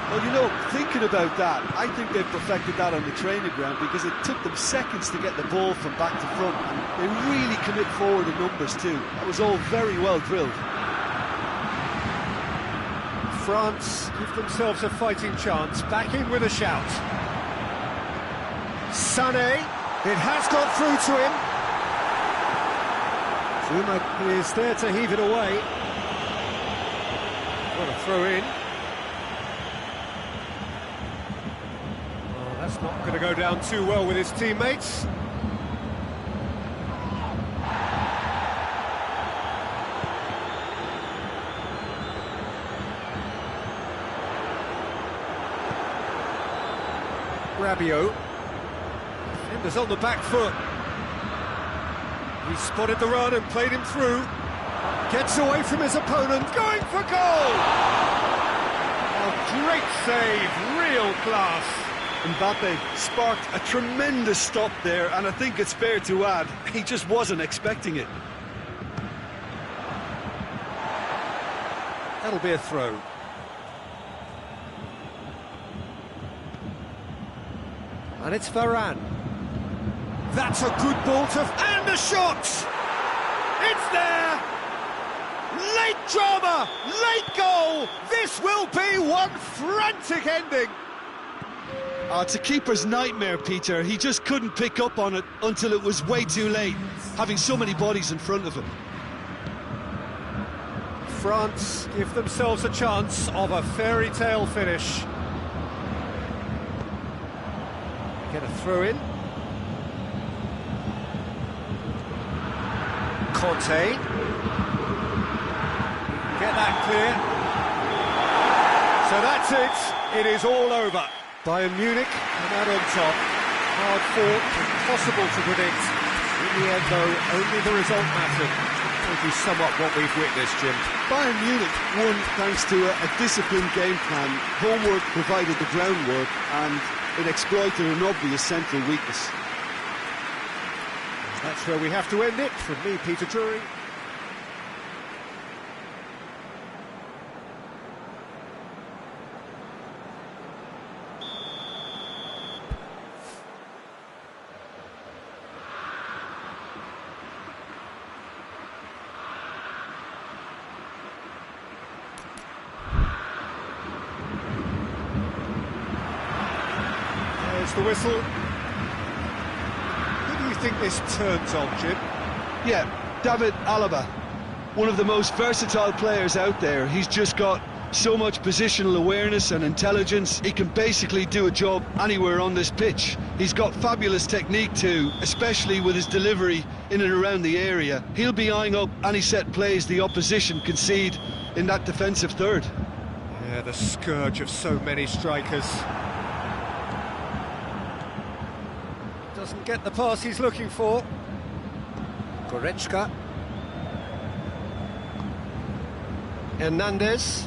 Well, you know, thinking about that, I think they've perfected that on the training ground because it took them seconds to get the ball from back to front, and they really commit forward in numbers too. That was all very well drilled. France give themselves a fighting chance, back in with a shout. Sané, it has got through to him. Zuma is there to heave it away. What a throw in. Well, that's not going to go down too well with his teammates. Rabiot, defenders on the back foot. He spotted the run and played him through. Gets away from his opponent, going for goal! A great save, real class. Mbappe sparked a tremendous stop there, and I think it's fair to add, he just wasn't expecting it. That'll be a throw. And it's Varane. That's a good ball to... And the shot! It's there! Late drama! Late goal! This will be one frantic ending! It's a keeper's nightmare, Peter. He just couldn't pick up on it until it was way too late, having so many bodies in front of him. France give themselves a chance of a fairy tale finish. Get a throw in. Conte. Get that clear. So that's it. It is all over. Bayern Munich come out on top. Hard fought, impossible to predict. In the end, though, only the result mattered. If we sum up what we've witnessed, Jim. Bayern Munich won thanks to a disciplined game plan. Homework provided the groundwork, and it exploited an obvious central weakness. That's where we have to end it. From me, Peter Drury. The whistle. Who do you think this turns on, Jim? Yeah, David Alaba, one of the most versatile players out there. He's just got so much positional awareness and intelligence. He can basically do a job anywhere on this pitch. He's got fabulous technique too, especially with his delivery in and around the area. He'll be eyeing up any set plays the opposition concede in that defensive third. Yeah, the scourge of so many strikers. Doesn't get the pass he's looking for. Goretzka. Hernandez.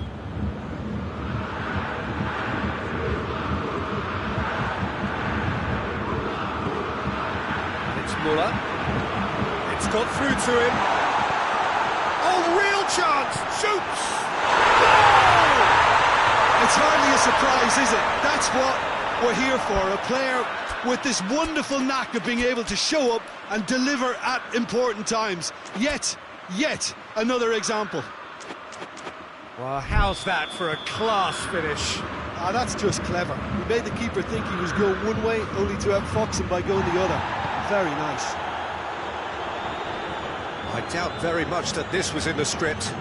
It's Muller. It's got through to him. Oh, real chance! Shoots! Goal! It's hardly a surprise, is it? That's what we're here for, a player with this wonderful knack of being able to show up and deliver at important times. Yet another example. Well, how's that for a class finish? Ah, that's just clever. He made the keeper think he was going one way, only to outfox him by going the other. Very nice. I Doubt very much that this was in the script.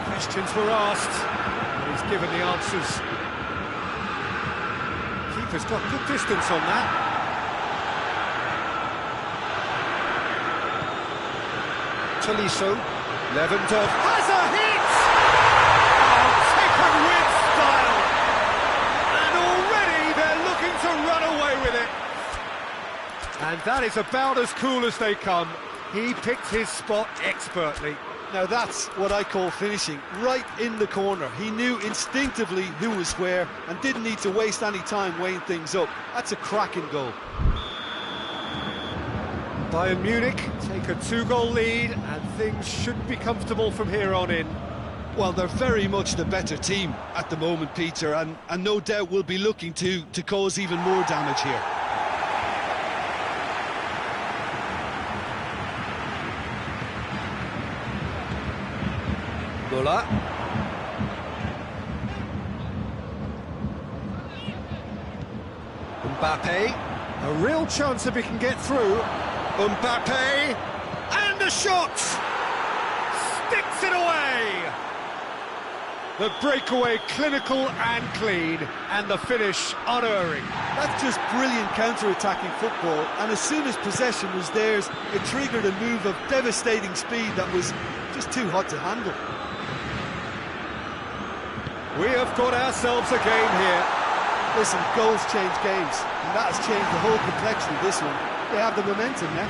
Questions were asked, and he's given the answers. Keeper's got good distance on that. Tolisso, Lewandowski has a hit! Oh, taken with style! And already they're looking to run away with it. And that is about as cool as they come. He picked his spot expertly. Now that's what I call finishing, right in the corner. He knew instinctively who was where and didn't need to waste any time weighing things up. That's a cracking goal. Bayern Munich take a 2-goal lead and things should be comfortable from here on in. Well, they're very much the better team at the moment, Peter, and no doubt will be looking to cause even more damage here. Müller. Mbappe, a real chance if he can get through. Mbappe, and the shot! Sticks it away! The breakaway clinical and clean, and the finish unerring. That's just brilliant counter-attacking football, and as soon as possession was theirs, it triggered a move of devastating speed that was just too hot to handle. We have got ourselves a game here. Listen, goals change games, and that has changed the whole complexion of this one. They have the momentum now.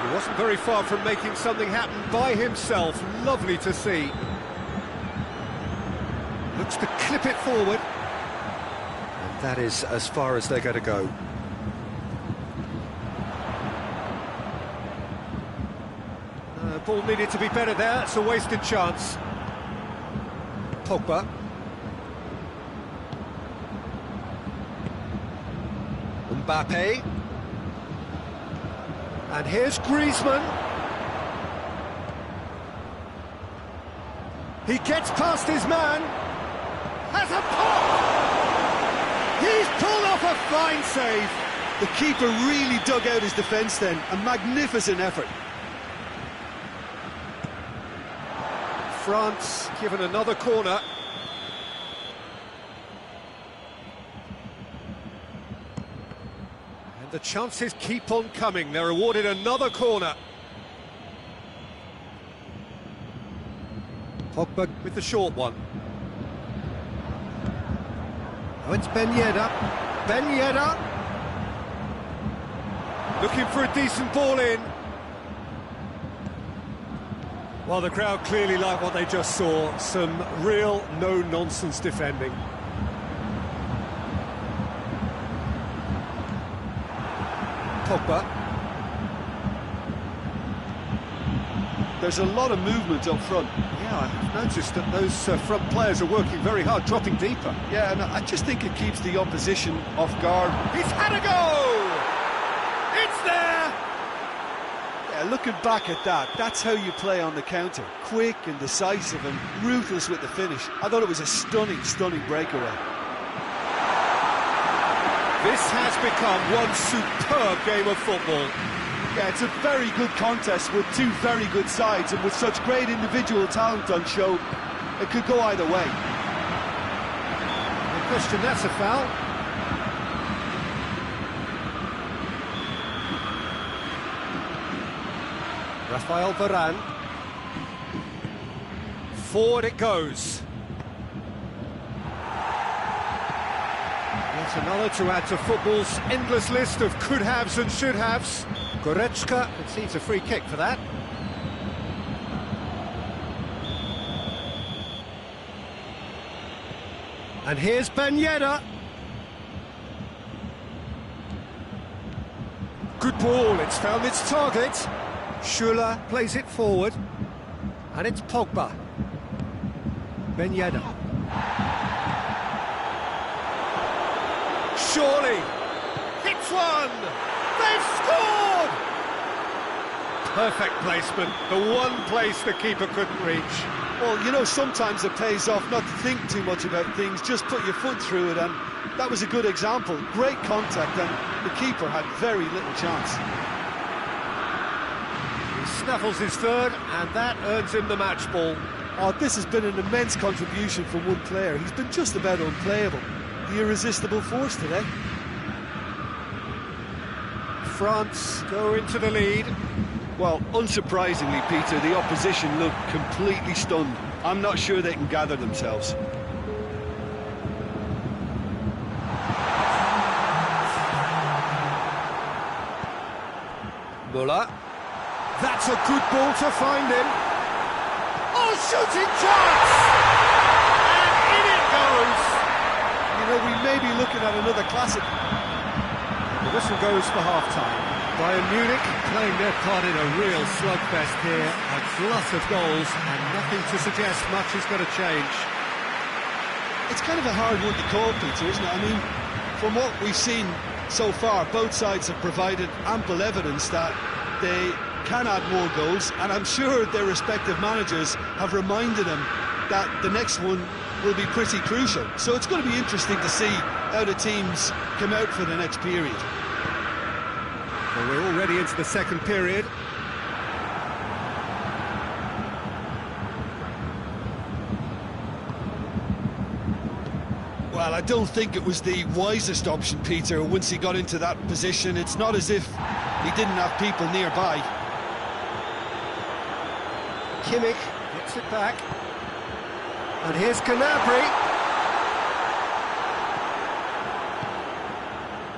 He wasn't very far from making something happen by himself. Lovely to see. Looks to clip it forward. And that is as far as they're going to go. Ball needed to be better there. It's a wasted chance. Pogba. Mbappe. And here's Griezmann. He gets past his man. Has a pop! He's pulled off a fine save. The keeper really dug out his defence then. A magnificent effort. France given another corner. And the chances keep on coming. They're awarded another corner. Pogba with the short one. Oh, it's Ben Yedder. Ben Yedder. Looking for a decent ball in. Well, the crowd clearly like what they just saw. Some real no-nonsense defending. Pogba. There's a lot of movement up front. Yeah, I've noticed that those front players are working very hard, dropping deeper. Yeah, and I just think it keeps the opposition off guard. He's had a go! It's there! Yeah, looking back at that, that's how you play on the counter. Quick and decisive and ruthless with the finish. I thought it was a stunning, stunning breakaway. This has become one superb game of football. Yeah, it's a very good contest with two very good sides, and with such great individual talent on show, it could go either way. No question, that's a foul. Rafael Varane. Forward it goes. Yet another to add to football's endless list of could-haves and should-haves. Goretzka concedes a free kick for that. And here's Ben Yedder. Good ball, it's found its target. Schuller plays it forward. And it's Pogba. Ben Yedder. Surely. Hits one. They've scored! Perfect placement. The one place the keeper couldn't reach. Well, you know, sometimes it pays off not to think too much about things, just put your foot through it, and that was a good example. Great contact, and the keeper had very little chance. He snaffles his third, and that earns him the match ball. Oh, this has been an immense contribution from one player. He's been just about unplayable. The irresistible force today. France go into the lead. Well, unsurprisingly, Peter, the opposition look completely stunned. I'm not sure they can gather themselves. Müller. That's a good ball to find him. Oh, shooting chance! And in it goes! You know, we may be looking at another classic. The whistle goes for half-time. Bayern Munich playing their part in a real slugfest here. A glut of goals and nothing to suggest much is going to change. It's kind of a hard one to call, Peter, isn't it? I mean, from what we've seen so far, both sides have provided ample evidence that they can add more goals, and I'm sure their respective managers have reminded them that the next one will be pretty crucial. So it's going to be interesting to see how the teams come out for the next period. Well, we're already into the second period. Well, I don't think it was the wisest option, Peter, once he got into that position. It's not as if he didn't have people nearby. Kimmich gets it back. And here's Gnabry.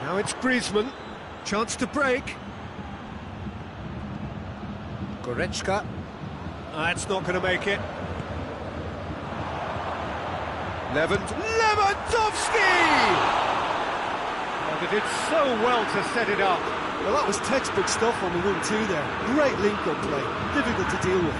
Now it's Griezmann. Chance to break. Goretzka. That's not going to make it. Lewandowski! Oh, they did so well to set it up. Well, that was textbook stuff on the 1-2 there. Great link-up play. Difficult to deal with.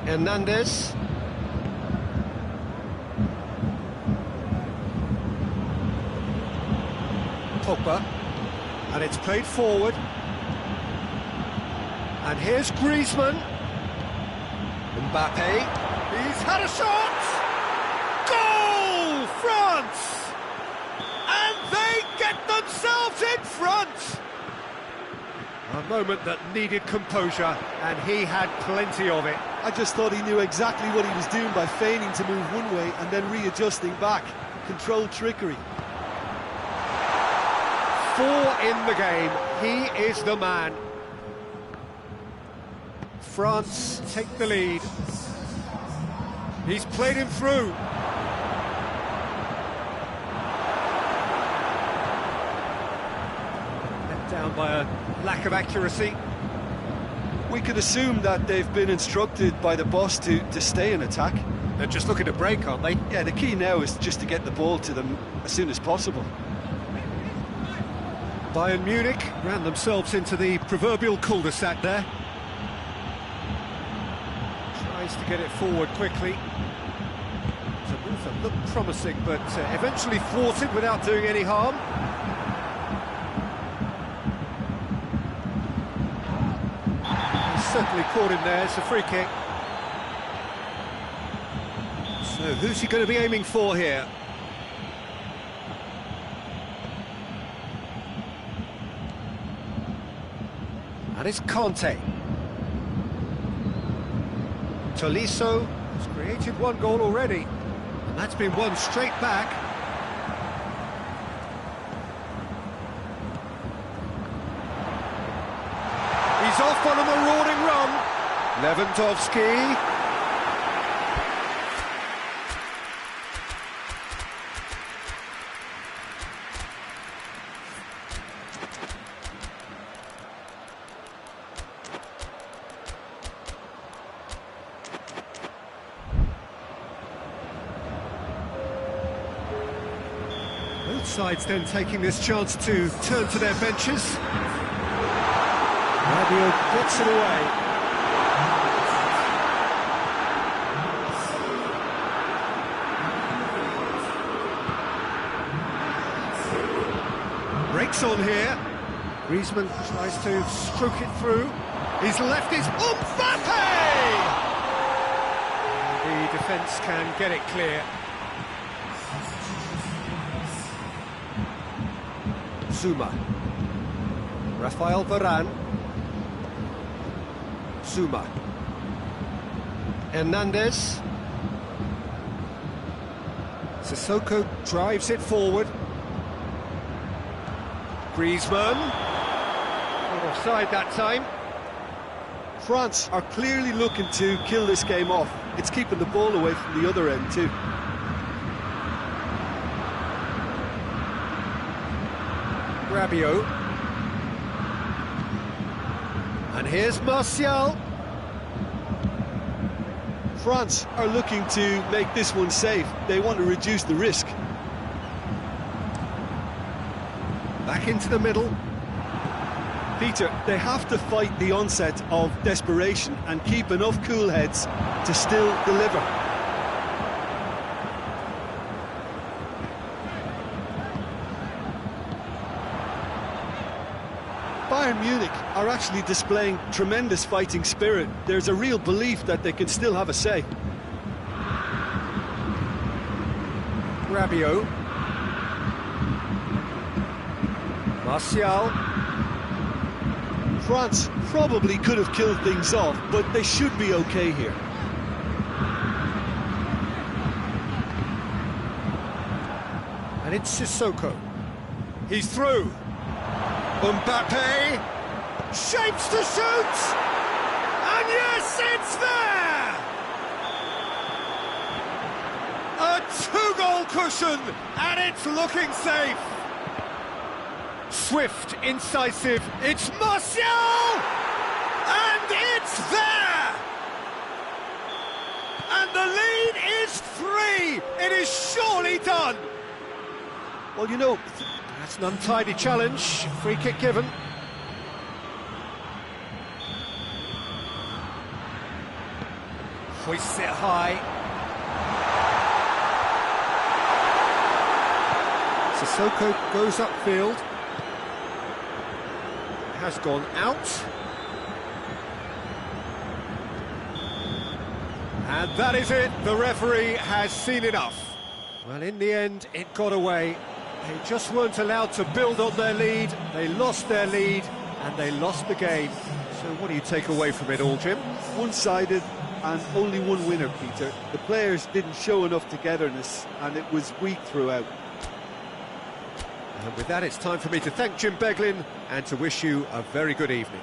Hernandez. Pogba. And it's played forward. And here's Griezmann. Mbappe. He's had a shot! Goal! France! And they get themselves in front! A moment that needed composure, and he had plenty of it. I just thought he knew exactly what he was doing by feigning to move one way and then readjusting back. Controlled trickery. 4 in the game. He is the man. France take the lead. He's played him through. Let down by a lack of accuracy. We could assume that they've been instructed by the boss to stay in attack. They're just looking to break, aren't they? Yeah, the key now is just to get the ball to them as soon as possible. Bayern Munich ran themselves into the proverbial cul-de-sac there. Tries to get it forward quickly. It's a move that looked promising, but eventually thwarted without doing any harm. Certainly caught him there. It's a free kick. So who's he going to be aiming for here? That is Conte. Tolisso has created one goal already, and that's been won straight back. He's off on a marauding run. Lewandowski. Both sides then taking this chance to turn to their benches. Rabiot gets it away. brakes on here. Griezmann tries to stroke it through. He's left his Mbappe! The defence can get it clear. Zuma. Rafael Varane. Zuma. Hernandez. Sissoko drives it forward. Griezmann. Not offside that time. France are clearly looking to kill this game off. It's keeping the ball away from the other end too. Rabiot. And here's Martial. France are looking to make this one safe. They want to reduce the risk. Back into the middle. Peter, they have to fight the onset of desperation and keep enough cool heads to still deliver. Bayern Munich are actually displaying tremendous fighting spirit. There's a real belief that they can still have a say. Rabiot. Martial. France probably could have killed things off, but they should be okay here. And it's Sissoko. He's through. Mbappe shapes to shoot, and yes, it's there! A two-goal cushion, and it's looking safe. Swift, incisive, it's Martial! And it's there! And the lead is 3! It is surely done! Well, you know, that's an untidy challenge, free kick given. Hoists it high. Sissoko goes upfield. Has gone out. And that is it, the referee has seen enough. Well, in the end, it got away. They just weren't allowed to build on their lead, they lost their lead, and they lost the game. So what do you take away from it all, Jim? One-sided and only one winner, Peter. The players didn't show enough togetherness, and it was weak throughout. And with that, it's time for me to thank Jim Beglin and to wish you a very good evening.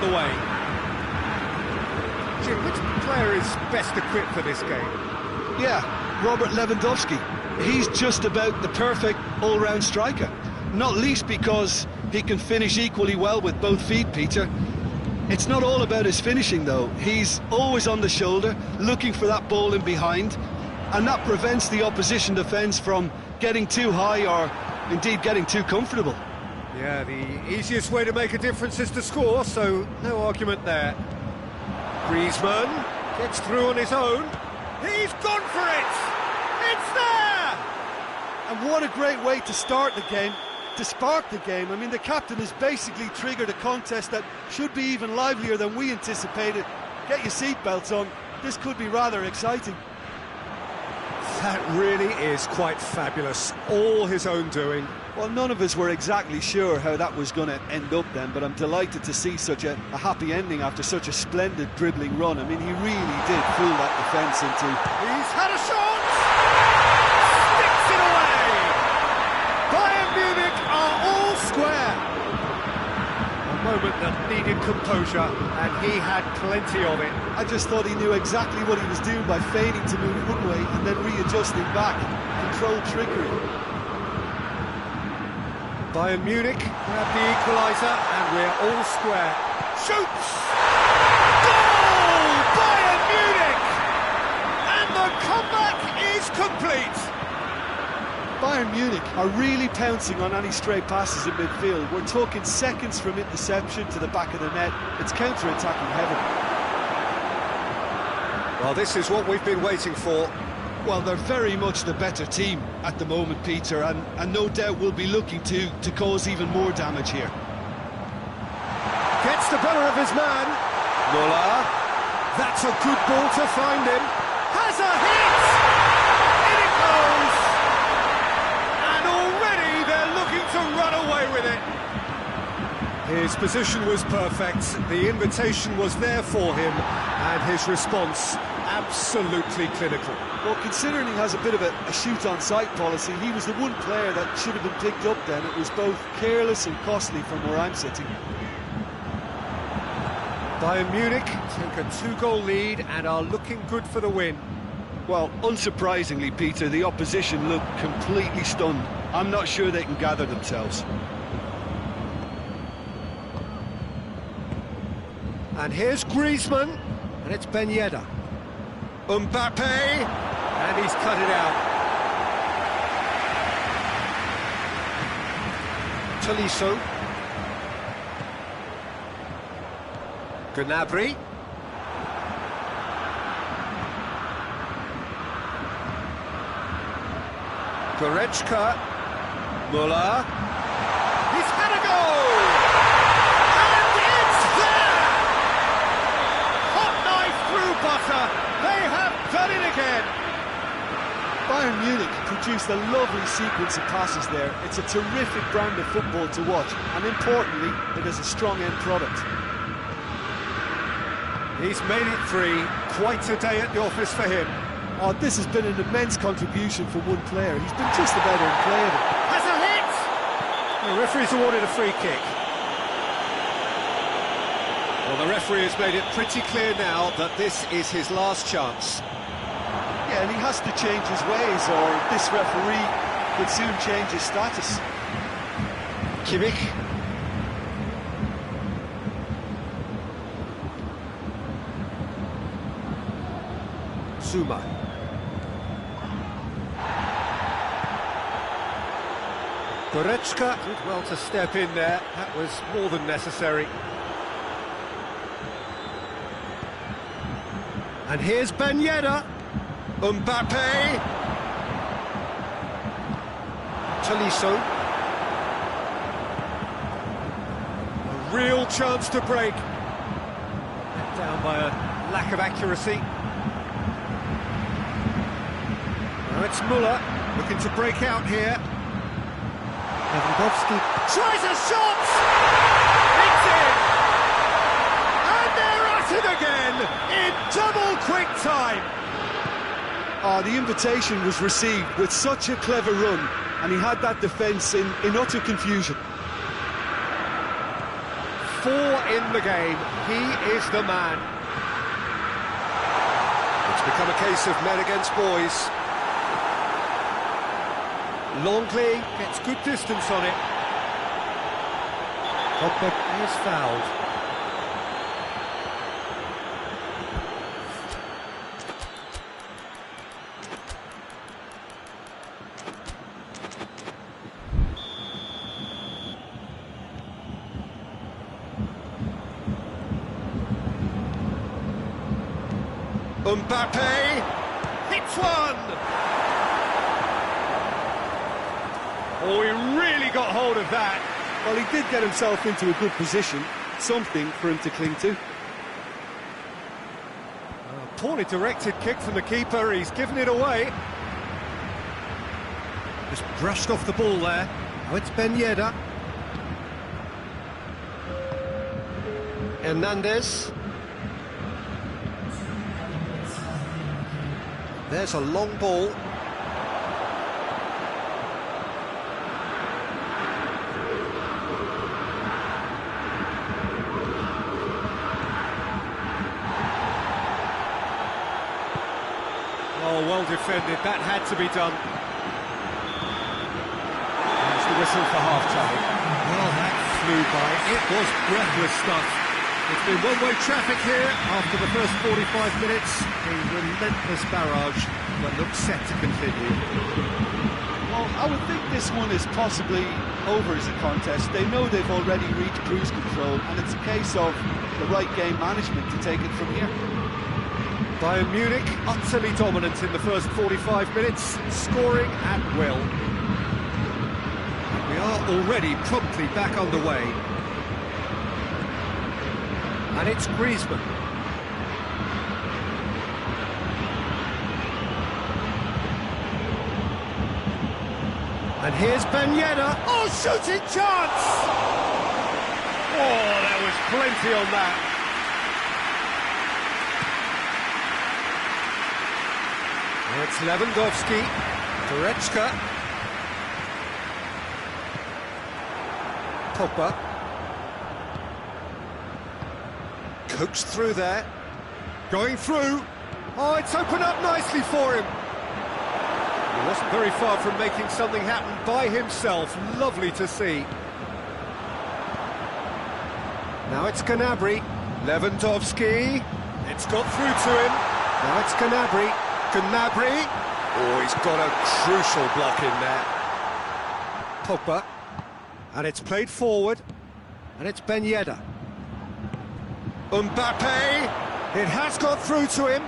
the way. Jim, which player is best equipped for this game? Yeah, Robert Lewandowski. He's just about the perfect all-round striker. Not least because he can finish equally well with both feet, Peter. It's not all about his finishing, though. He's always on the shoulder, looking for that ball in behind, and that prevents the opposition defence from getting too high or, indeed, getting too comfortable. Yeah, the easiest way to make a difference is to score, so no argument there. Griezmann gets through on his own. He's gone for it! It's there! And what a great way to start the game, to spark the game. I mean, the captain has basically triggered a contest that should be even livelier than we anticipated. Get your seatbelts on, this could be rather exciting. That really is quite fabulous, all his own doing. Well, none of us were exactly sure how that was going to end up then, but I'm delighted to see such a happy ending after such a splendid dribbling run. I mean, he really did fool that defence into... He's had a shot! Sticks it away! Bayern Munich are all square. A moment that needed composure, and he had plenty of it. I just thought he knew exactly what he was doing by feigning to move one way and then readjusting back. Controlled trickery. Bayern Munich grab the equaliser, and we're all square. Shoots! Goal! Bayern Munich! And the comeback is complete! Bayern Munich are really pouncing on any stray passes in midfield. We're talking seconds from interception to the back of the net. It's counter-attacking heaven. Well, this is what we've been waiting for. Well, they're very much the better team at the moment, Peter, and no doubt will be looking to cause even more damage here. Gets the better of his man. Muller. That's a good ball to find him. Has a hit! In it goes! And already they're looking to run away with it. His position was perfect. The invitation was there for him, and his response absolutely clinical. Well, considering he has a bit of a shoot-on-sight policy, he was the one player that should have been picked up then. It was both careless and costly from where I'm sitting. Bayern Munich take a two-goal lead and are looking good for the win. Well, unsurprisingly, Peter, the opposition look completely stunned. I'm not sure they can gather themselves. And here's Griezmann, and it's Ben Yedder. Mbappe, and he's cut it out. Tolisso. Gnabry. Goretzka. Muller. He's had a goal! And it's there! Hot knife through butter. They have done it again. Bayern Munich produced a lovely sequence of passes there. It's a terrific brand of football to watch, and importantly, it is a strong end product. He's made it three. Quite a day at the office for him. Oh, this has been an immense contribution from one player. He's been just about unplayable. Has a hit! The referee's awarded a free kick. Well, the referee has made it pretty clear now that this is his last chance. Yeah, and he has to change his ways, or this referee could soon change his status. Kimmich. Zuma. Goretzka did well to step in there. That was more than necessary. And here's Ben Yedder. Mbappe. Tolisso. A real chance to break. Let down by a lack of accuracy. Now it's Muller looking to break out here. Lewandowski tries a shot! It's in! And they're at it again in double quick time! Oh, the invitation was received with such a clever run, and he had that defence in utter confusion. in the game. He is the man. It's become a case of men against boys. Longley gets good distance on it. Pogba is fouled. Mbappe hits one! Oh, he really got hold of that. Well, he did get himself into a good position, something for him to cling to. A poorly directed kick from the keeper, he's given it away. Just brushed off the ball there. Now it's Ben Yedder. Hernandez. There's a long ball. Oh, well defended. That had to be done. There's the whistle for half-time. Well, that flew by. It was breathless stuff. It's been one-way traffic here after the first 45 minutes. A relentless barrage that looks set to continue. Well, I would think this one is possibly over as a contest. They know they've already reached cruise control, and it's a case of the right game management to take it from here. Bayern Munich utterly dominant in the first 45 minutes, scoring at will. We are already promptly back underway. And it's Griezmann. And here's Ben Yedder. Oh, shooting chance! Oh, there was plenty on that. Now it's Lewandowski. Goretzka. Pogba. Coaxed through there, going through. Oh, it's opened up nicely for him. He wasn't very far from making something happen by himself. Lovely to see. Now it's Gnabry. Lewandowski. It's got through to him. Now it's Gnabry. Gnabry. Oh, he's got a crucial block in there. Pogba. And it's played forward. And it's Ben Yedder. Mbappe, it has got through to him.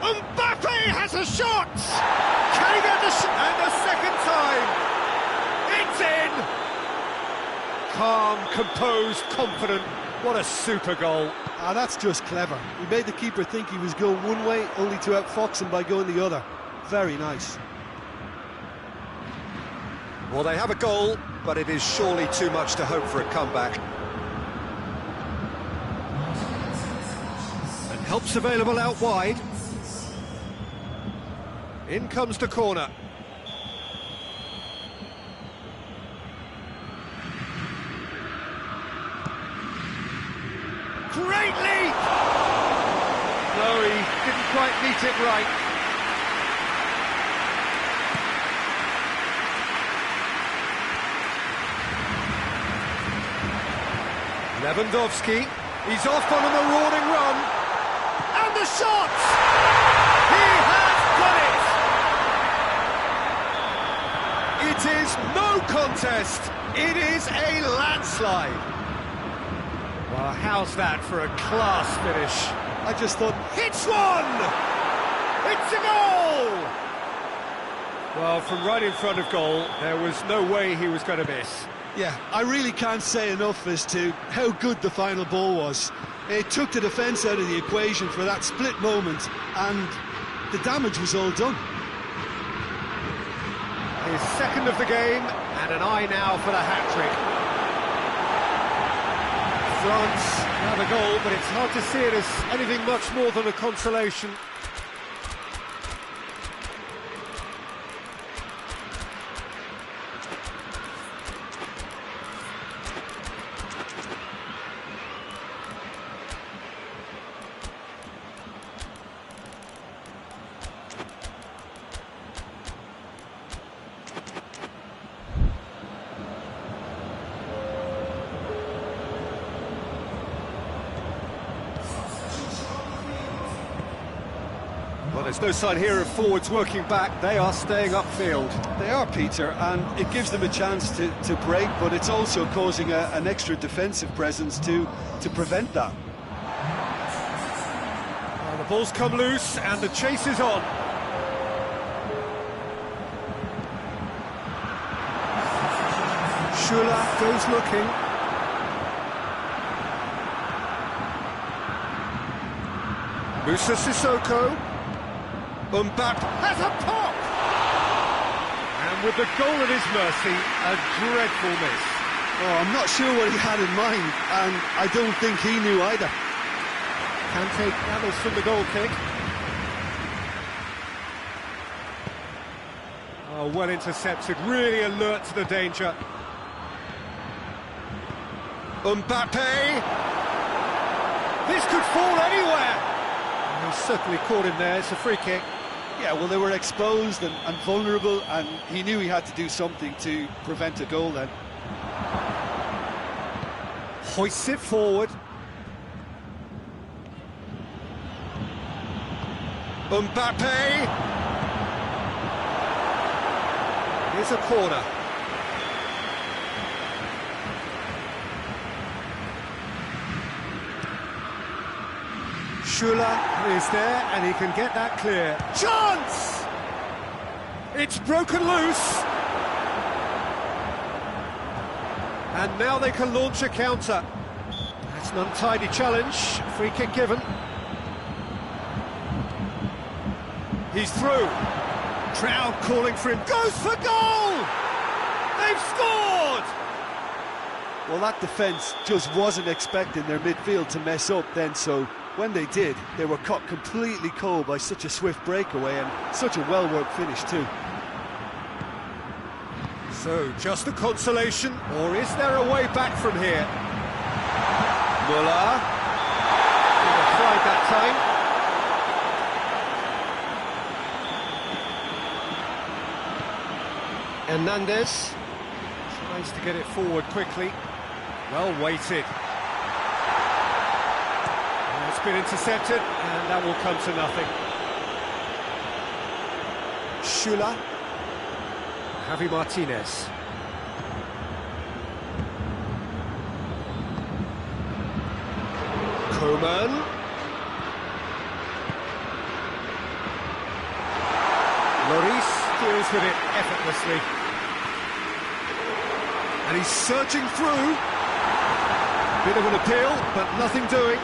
Mbappe has a shot! Can he get the shot? And a second time! It's in! Calm, composed, confident. What a super goal. Ah, that's just clever. He made the keeper think he was going one way, only to outfox him by going the other. Very nice. Well, they have a goal, but it is surely too much to hope for a comeback. Help's available out wide. In comes the corner. Great leap! No, he didn't quite meet it right. Lewandowski, he's off on a marauding run. And the shot! He has done it! It is no contest. It is a landslide. Well, how's that for a class finish? I just thought... Hits one! It's a goal! Well, from right in front of goal, there was no way he was going to miss. Yeah, I really can't say enough as to how good the final ball was. It took the defence out of the equation for that split moment, and the damage was all done. His second of the game, and an eye now for the hat-trick. France have a goal, but it's hard to see it as anything much more than a consolation. Well, there's no sign here of forwards working back. They are staying upfield. They are, Peter, and it gives them a chance to break, but it's also causing an extra defensive presence to prevent that. Well, the ball's come loose and the chase is on. Shula goes looking. Musa Sissoko. Mbappe has a pop! And with the goal at his mercy, a dreadful miss. Oh, I'm not sure what he had in mind, and I don't think he knew either. Kante gathers from the goal kick. Oh, well intercepted, really alert to the danger. Mbappe! This could fall anywhere! He's certainly caught him there, it's a free kick. Yeah, well, they were exposed and vulnerable, and he knew he had to do something to prevent a goal then. Hoists it forward. Mbappe! Here's a corner. Shula is there, and he can get that clear. Chance! It's broken loose. And now they can launch a counter. That's an untidy challenge. Free kick given. He's through. Crowd calling for him. Goes for goal! They've scored! Well, that defence just wasn't expecting their midfield to mess up then, so when they did, they were caught completely cold by such a swift breakaway and such a well-worked finish too. So, just a consolation, or is there a way back from here? Muller. Tried that time. Hernandez tries to get it forward quickly. Well weighted. It's been intercepted, and that will come to nothing. Shula. Javi Martinez. Coman. Lloris deals with it effortlessly. And he's surging through. Bit of an appeal, but nothing doing.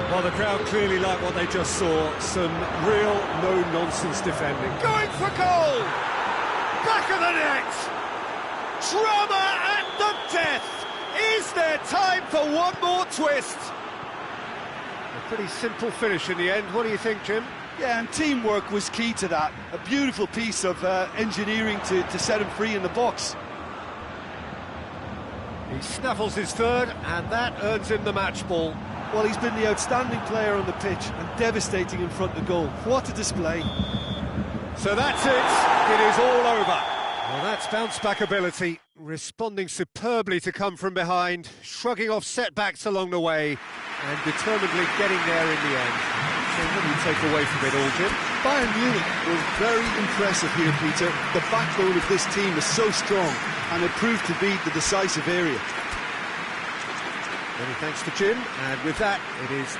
Well, the crowd clearly like what they just saw. Some real no-nonsense defending. Going for goal! Back of the net! Drama at the death! Is there time for one more twist? A pretty simple finish in the end. What do you think, Jim? Yeah, and teamwork was key to that. A beautiful piece of engineering to set him free in the box. He snaffles his third, and that earns him the match ball. Well, he's been the outstanding player on the pitch and devastating in front of goal. What a display. So that's it. It is all over. Well, that's bounce-back ability, responding superbly to come from behind, shrugging off setbacks along the way, and determinedly getting there in the end. So what do you take away from it all, Jim? Bayern Munich was very impressive here, Peter. The backbone of this team is so strong, and it proved to be the decisive area. Many thanks to Jim, and with that, it is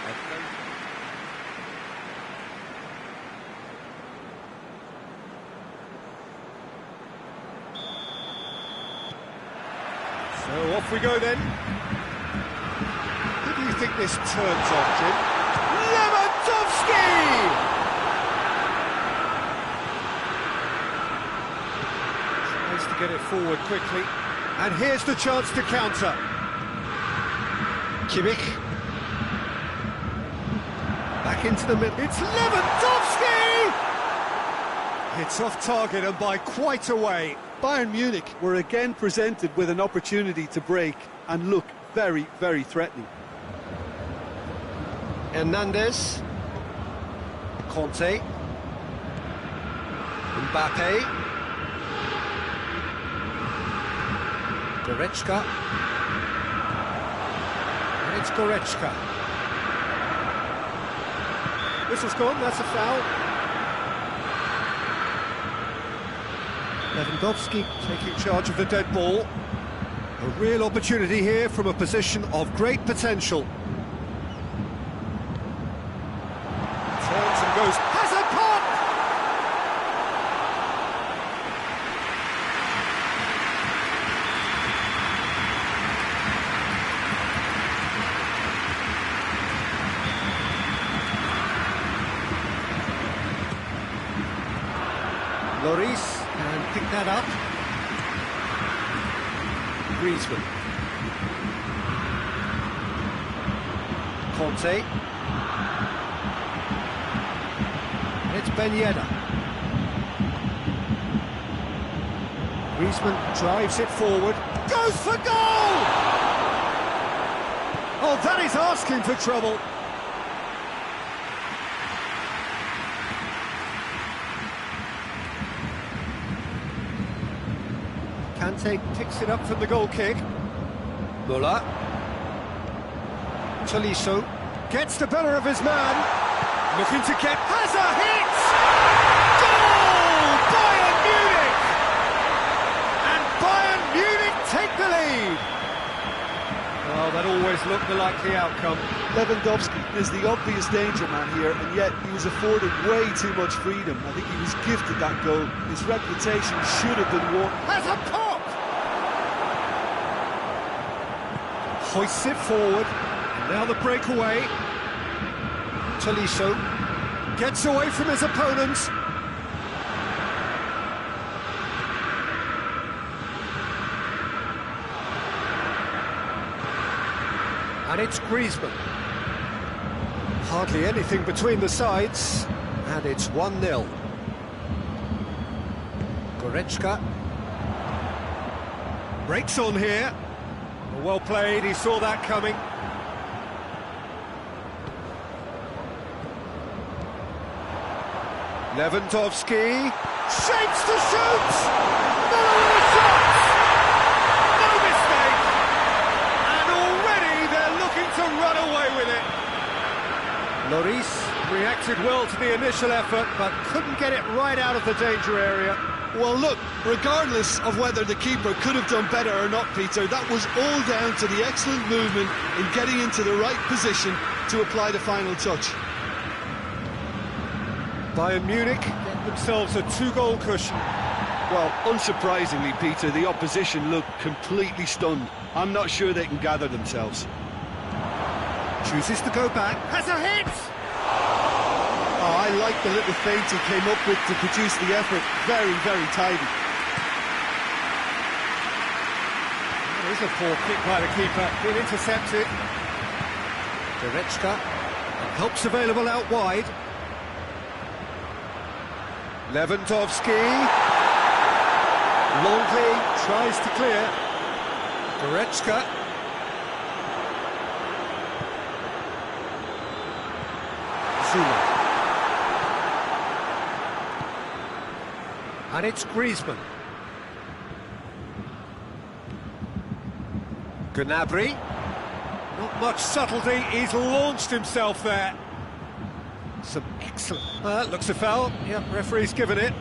so off we go then. Who do you think this turns on, Jim? Lewandowski! Tries to get it forward quickly, and here's the chance to counter. Kimmich. Back into the middle. It's Lewandowski! It's off target and by quite a way. Bayern Munich were again presented with an opportunity to break and look very, very threatening. Hernandez. Conte. Mbappe. Goretzka. It's Goretzka. Whistle's gone, that's a foul. Lewandowski taking charge of the dead ball. A real opportunity here from a position of great potential. Turns and goes, has a pop! Lloris can pick that up. Griezmann. Conte. It's Ben Yedder. Griezmann drives it forward. Goes for goal! Oh, that is asking for trouble. Kante picks it up from the goal kick. Muller. Tolisso gets the better of his man. Looking to get... has a hit! Goal! Bayern Munich! And Bayern Munich take the lead! Oh, that always looked the likely outcome. Lewandowski is the obvious danger man here, and yet he was afforded way too much freedom. I think he was gifted that goal. His reputation should have been won. Has a pop! Hoists it forward. And now the breakaway. Tolisso gets away from his opponents. And it's Griezmann. Hardly anything between the sides, and it's 1-0. Goretzka breaks on here. Well played, he saw that coming. Lewandowski shapes to shoot! No shot! No mistake! And already they're looking to run away with it. Lloris reacted well to the initial effort, but couldn't get it right out of the danger area. Well, look, regardless of whether the keeper could have done better or not, Peter, that was all down to the excellent movement in getting into the right position to apply the final touch. Bayern Munich get themselves a 2-goal cushion. Well, unsurprisingly, Peter, the opposition look completely stunned. I'm not sure they can gather themselves. Chooses to go back, has a hit! Oh, I like the little feint he came up with to produce the effort. Very, very tidy. That is a poor kick by the keeper, been intercepted. Goretzka, and help's available out wide. Lewandowski. Longley tries to clear. Goretzka. Zuma. And it's Griezmann. Gnabry. Not much subtlety, he's launched himself there. Some excellent... that looks a foul. Yep, referee's given it.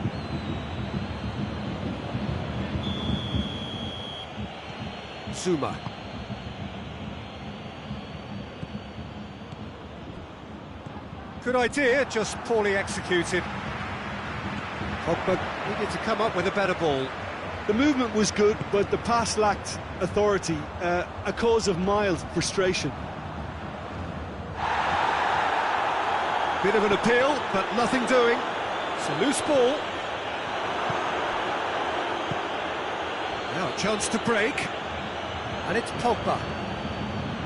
Zuma. Good idea, just poorly executed. Pogba needed to come up with a better ball. The movement was good, but the pass lacked authority, a cause of mild frustration. Bit of an appeal, but nothing doing. It's a loose ball. Now a chance to break. And it's Pogba.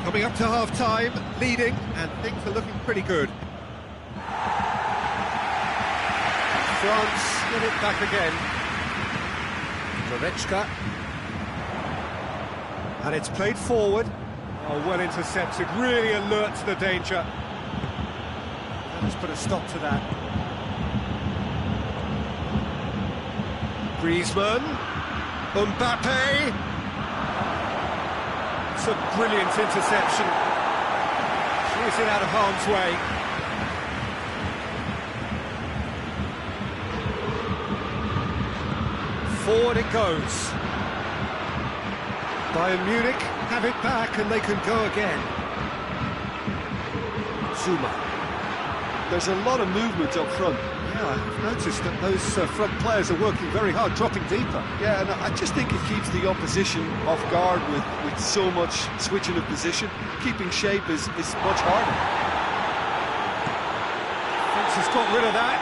Coming up to half-time, leading, and things are looking pretty good. France get it back again. Goretzka. And it's played forward. Oh, well intercepted, really alert to the danger. Let's put a stop to that. Griezmann. Mbappe. It's a brilliant interception. Clears it out of harm's way. Forward it goes. Bayern Munich have it back and they can go again. Zuma. There's a lot of movement up front. Yeah, I've noticed that those front players are working very hard, dropping deeper. Yeah, and I just think it keeps the opposition off guard with so much switching of position. Keeping shape is much harder. Fence has got rid of that.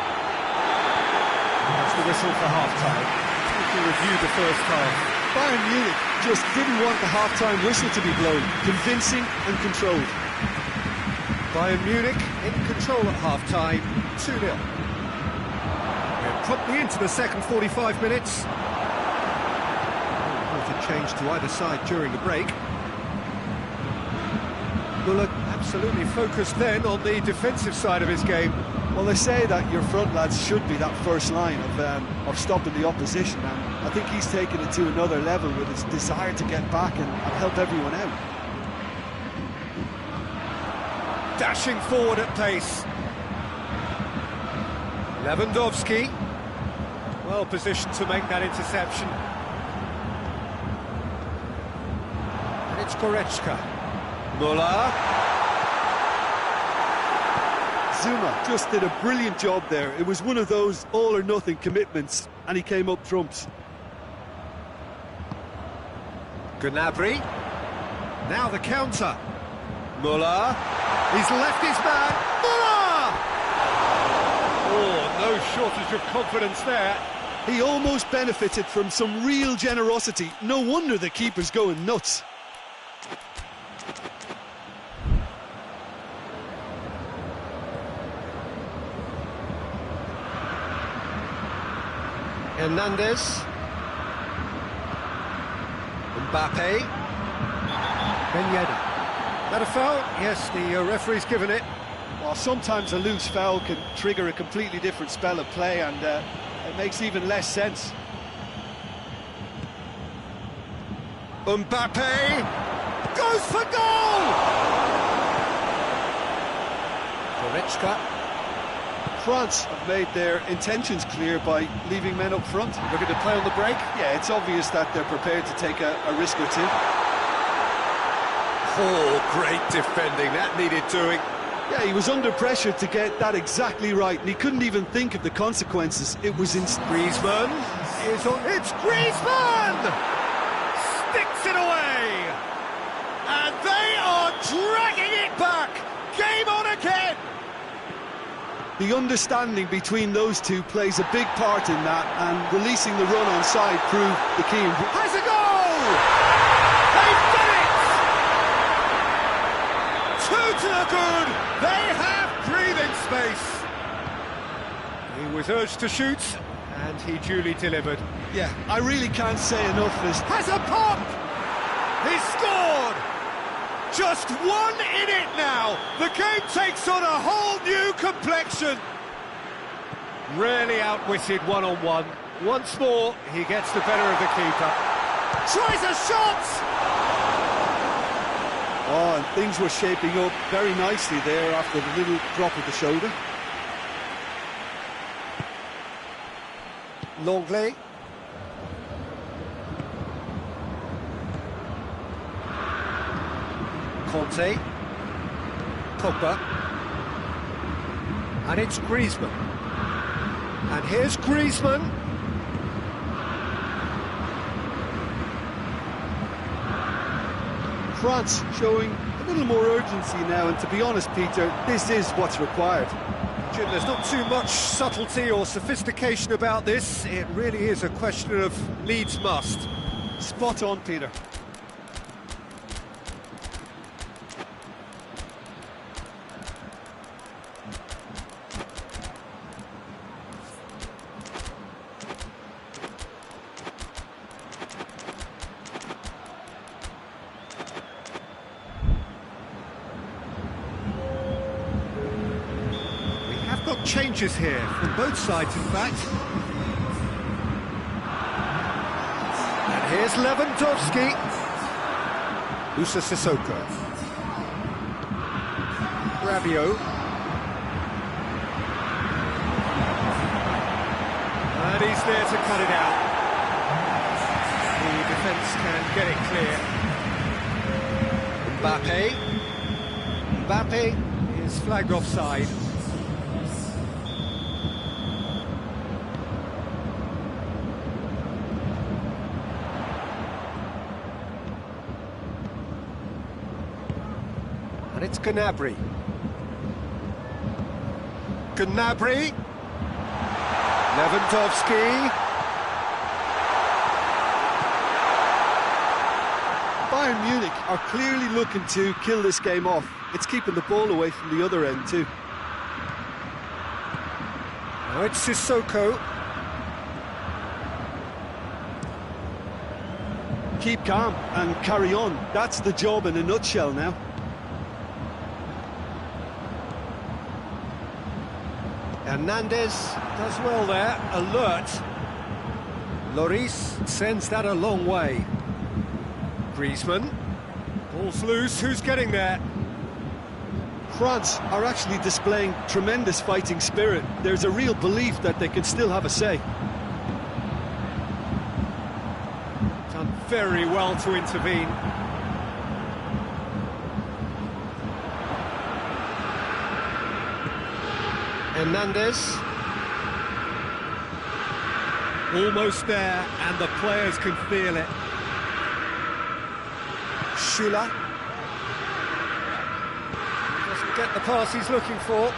That's the whistle for half-time. We reviewed the first half. Bayern Munich just didn't want the half-time whistle to be blown. Convincing and controlled. Bayern Munich in control at half-time, 2-0. We're promptly into the second 45 minutes. Not a change to either side during the break. Muller absolutely focused then on the defensive side of his game. Well, they say that your front lads should be that first line of stopping the opposition, and I think he's taken it to another level with his desire to get back and help everyone out. Dashing forward at pace. Lewandowski, well positioned to make that interception. And it's Goretzka. Muller. Zuma just did a brilliant job there. It was one of those all-or-nothing commitments, and he came up trumps. Gnabry. Now the counter. Muller. He's left his man. Muller! Oh, no shortage of confidence there. He almost benefited from some real generosity. No wonder the keeper's going nuts. Hernandez. Mbappe. Ben Yedder. That a foul? Yes, the referee's given it. Well, sometimes a loose foul can trigger a completely different spell of play, and it makes even less sense. Mbappe goes for goal! Goretzka. France have made their intentions clear by leaving men up front. Looking to play on the break? Yeah, it's obvious that they're prepared to take a risk or two. Oh, great defending, that needed doing. Yeah, he was under pressure to get that exactly right, and he couldn't even think of the consequences. It was in... Griezmann is on... It's Griezmann! Sticks it away! And they are dragging it back! Game on again! The understanding between those two plays a big part in that, and releasing the run on side proved the key. Has a goal! They've done it! Two to the good! They have breathing space! He was urged to shoot, and he duly delivered. Yeah, I really can't say enough as... Has a pop! He's scored! Just one in it now! The game takes on a whole new complexion! Rarely outwitted one-on-one. Once more, he gets the better of the keeper. Tries a shot! Oh, and things were shaping up very nicely there after the little drop of the shoulder. Longley. Conte. Pogba. And it's Griezmann. And here's Griezmann. France showing a little more urgency now, and to be honest, Peter, this is what's required. Jim, there's not too much subtlety or sophistication about this. It really is a question of Leeds must. Spot on, Peter. Got changes here from both sides, in fact. And here's Lewandowski. Musa Sissoko. Rabiot. And he's there to cut it out. defence can get it clear. Mbappe is flagged offside. And it's Gnabry. Lewandowski. Bayern Munich are clearly looking to kill this game off. It's keeping the ball away from the other end too. Now it's Sissoko. Keep calm and carry on. That's the job in a nutshell now. Hernandez does well there, alert. Lloris sends that a long way. Griezmann, ball's loose, who's getting there? France are actually displaying tremendous fighting spirit. There's a real belief that they can still have a say. Done very well to intervene. Hernandez. Almost there, and the players can feel it. Schüller. Doesn't get the pass he's looking for.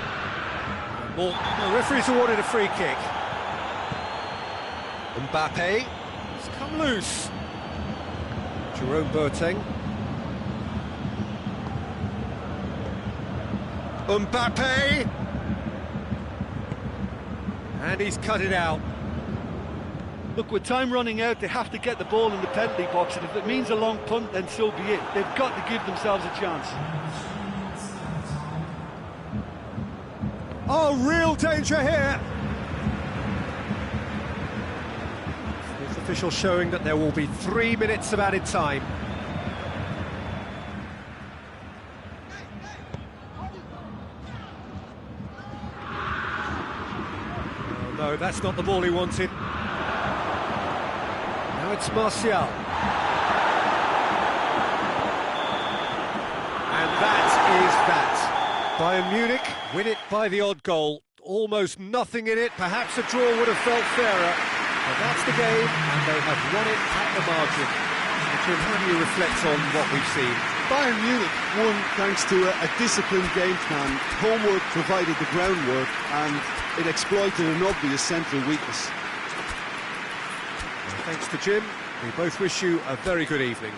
Well, the referee's awarded a free kick. Mbappe. It's come loose. Jerome Boateng. Mbappe! And he's cut it out. Look, with time running out, they have to get the ball in the penalty box, and if it means a long punt, then so be it. They've got to give themselves a chance. Oh, real danger here. This official showing that there will be 3 minutes of added time. Oh, no, that's not the ball he wanted. Now it's Martial. And that is that. Bayern Munich win it by the odd goal. Almost nothing in it. Perhaps a draw would have felt fairer. But that's the game, and they have won it at the margin. Jim, how do you reflect on what we've seen? Bayern Munich won thanks to a disciplined game plan. Homework provided the groundwork, and it exploited an obvious central weakness. Thanks to Jim. We both wish you a very good evening.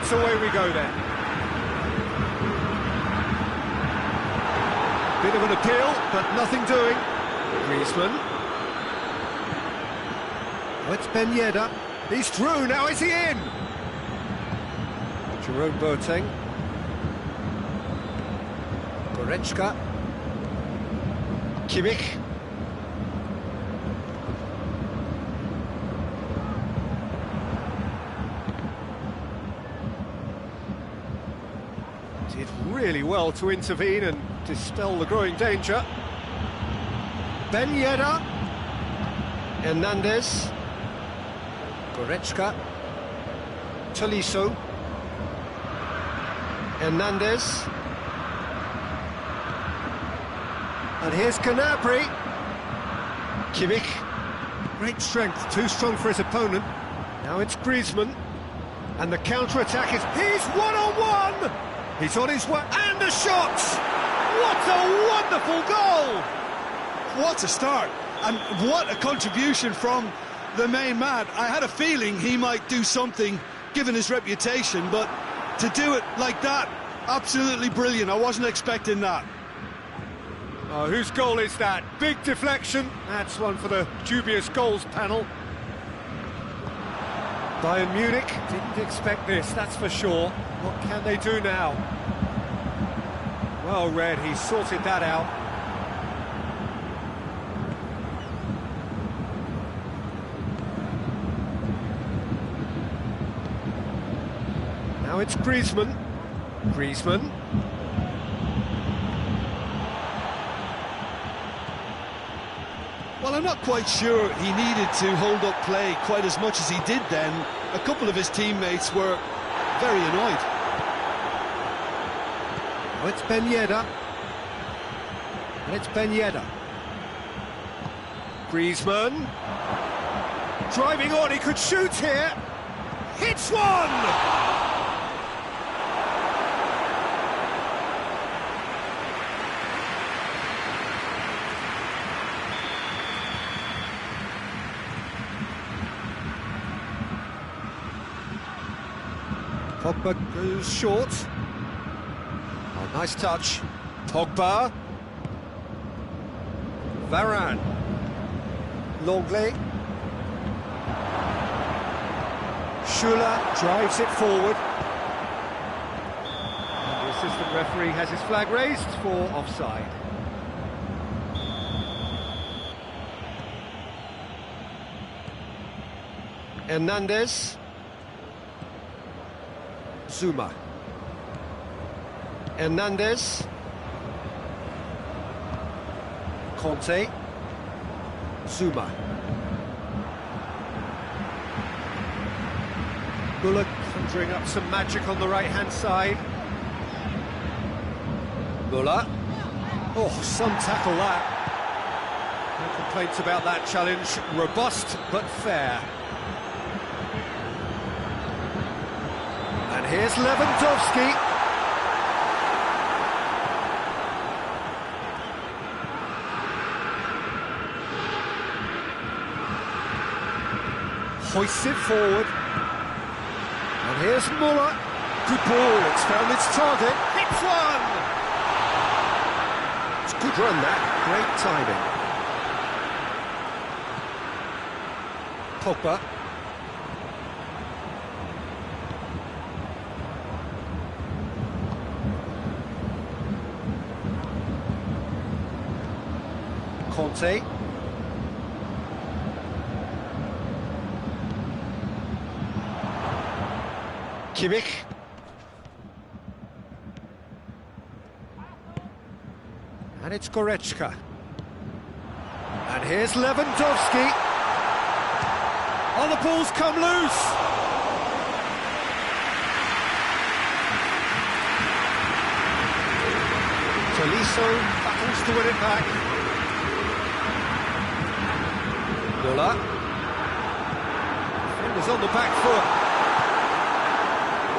chance, away we go then. Bit of an appeal, but nothing doing. Griezmann. Oh, it's Ben Yedder. He's through, now is he in? Jerome Boateng. Goretzka. Kimmich. Did really well to intervene and dispel the growing danger. Ben Yedder. Hernandez. Goretzka. Tolisso. Hernandez. And here's Gnabry. Kimmich. Great strength, too strong for his opponent. Now it's Griezmann. And the counter-attack is... He's one-on-one! He's on his way, and a shot! What a wonderful goal! What a start, and what a contribution from the main man. I had a feeling he might do something, given his reputation, but to do it like that, absolutely brilliant. I wasn't expecting that. Oh, whose goal is that? Big deflection. That's one for the dubious goals panel. Bayern Munich didn't expect this, that's for sure. What can they do now? Well read, he sorted that out. Now it's Griezmann. Griezmann. Well, I'm not quite sure he needed to hold up play quite as much as he did then. A couple of his teammates were very annoyed. Oh, it's Ben Yedder. And it's Ben Yedder. Griezmann. Driving on, he could shoot here. Hits one! Pogba goes short. Oh, nice touch. Pogba. Varane. Longley. Schuller drives it forward. And the assistant referee has his flag raised for offside. Hernandez. Zuma. Hernandez. Conte. Zuma. Bullock conjuring up some magic on the right-hand side. Muller. Oh, some tackle that. No complaints about that challenge. Robust but fair. And here's Lewandowski. Hoists it forward. And here's Muller. Good ball, it's found its target. Hits one! It's a good run, that. Great timing. Pogba. Conte. Kimmich. And it's Goretzka. And here's Lewandowski. Oh, the ball's come loose. Tolisso battles to win it back. Muller. Fingers on the back foot.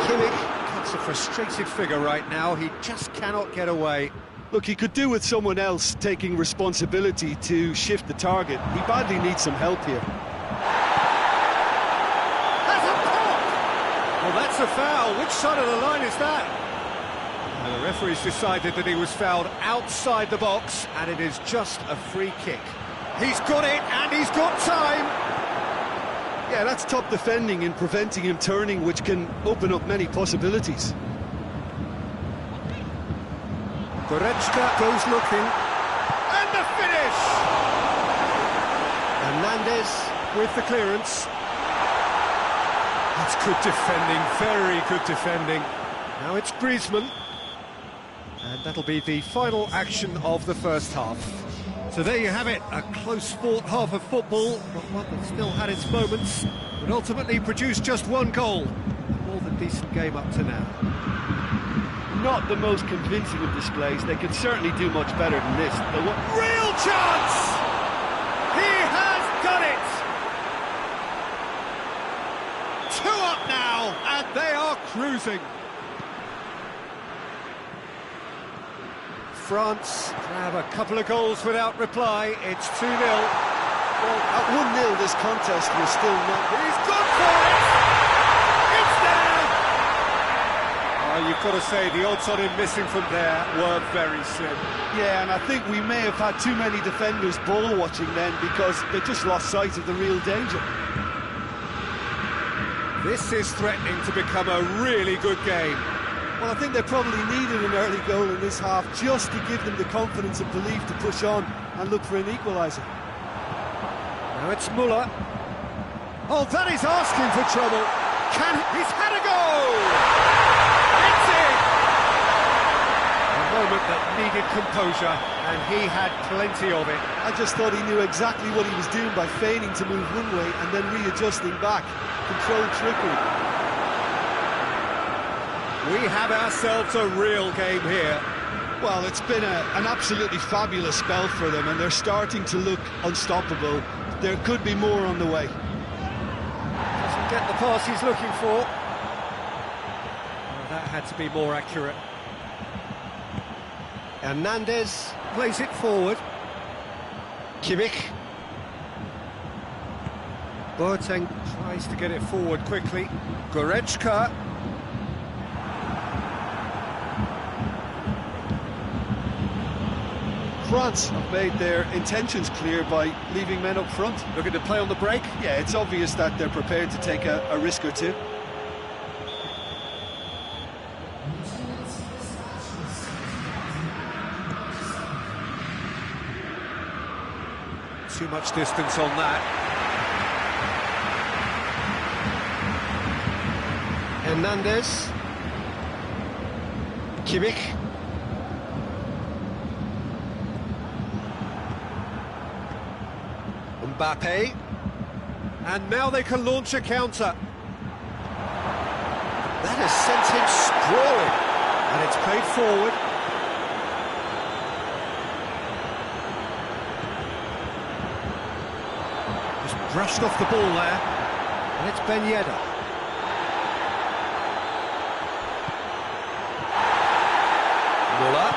Kimmich, that's a frustrated figure right now. He just cannot get away. Look, he could do with someone else taking responsibility to shift the target. He badly needs some help here. That's a pop! Well, that's a foul. Which side of the line is that? And the referee's decided that he was fouled outside the box, and it is just a free kick. He's got it, and he's got time. Yeah, that's top defending and preventing him turning, which can open up many possibilities. Goretzka goes looking. And the finish! Hernandez with the clearance. That's good defending, very good defending. Now it's Griezmann. And that'll be the final action of the first half. So there you have it, a close-fought half of football, but one that still had its moments, but ultimately produced just one goal. A more than decent game up to now. Not the most convincing of displays. They could certainly do much better than this. Real chance! He has done it! 2 up now, and they are cruising. France grab a couple of goals without reply. It's 2-0. Well, at 1-0, this contest was still not... He's gone for it! It's there! Oh, you've got to say, the odds on him missing from there were very slim. Yeah, and I think we may have had too many defenders ball-watching then because they just lost sight of the real danger. This is threatening to become a really good game. Well, I think they probably needed an early goal in this half just to give them the confidence and belief to push on and look for an equaliser. Now it's Müller. Oh, that is asking for trouble. He's had a go! It's in! A moment that needed composure, and he had plenty of it. I just thought he knew exactly what he was doing by feigning to move one way and then readjusting back. Controlled trickery. We have ourselves a real game here. Well, it's been an absolutely fabulous spell for them, and they're starting to look unstoppable. There could be more on the way. Doesn't get the pass he's looking for. Well, that had to be more accurate. Hernandez plays it forward. Kimmich. Boateng tries to get it forward quickly. Goretzka. France have made their intentions clear by leaving men up front. Looking to play on the break? Yeah, it's obvious that they're prepared to take a risk or two. Too much distance on that. Hernandez. Kimmich. Mbappe, and now they can launch a counter. That has sent him sprawling, and it's played forward. Just brushed off the ball there, and it's Ben Yedder. Müller,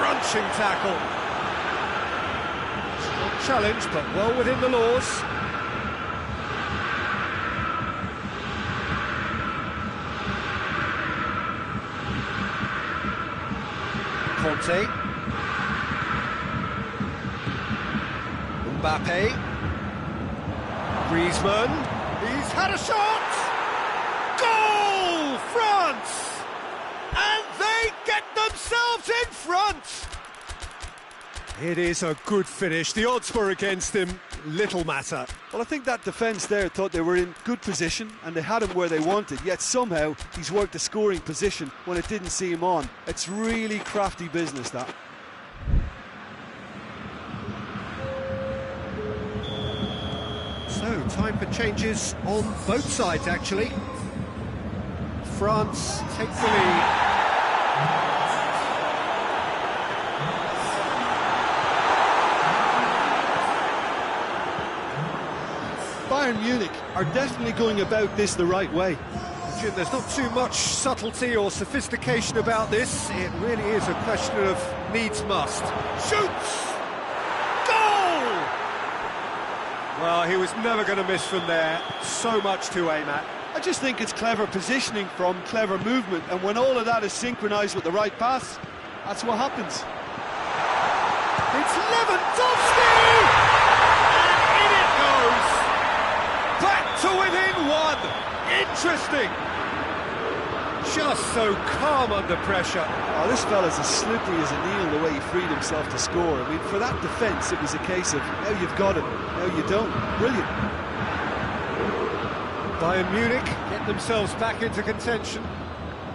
crunching tackle. Challenge, but well within the laws. Conte. Mbappe. Griezmann. He's had a shot! Goal! France! And they get themselves in front! It is a good finish. The odds were against him. Little matter. Well, I think that defence there thought they were in good position and they had him where they wanted, yet somehow he's worked a scoring position when it didn't see him on. It's really crafty business, that. So, time for changes on both sides, actually. France take the lead. Bayern Munich are definitely going about this the right way. Jim, there's not too much subtlety or sophistication about this. It really is a question of needs must. Shoots! Goal! Well, he was never going to miss from there. So much to aim at. I just think it's clever positioning from clever movement, and when all of that is synchronised with the right pass, that's what happens. It's Lewandowski! And in it goes! Back to within one! Interesting! Just so calm under pressure. Oh, this fella's as slippery as an eel the way he freed himself to score. I mean, for that defence, it was a case of, now you've got it, now you don't. Brilliant. Bayern Munich get themselves back into contention.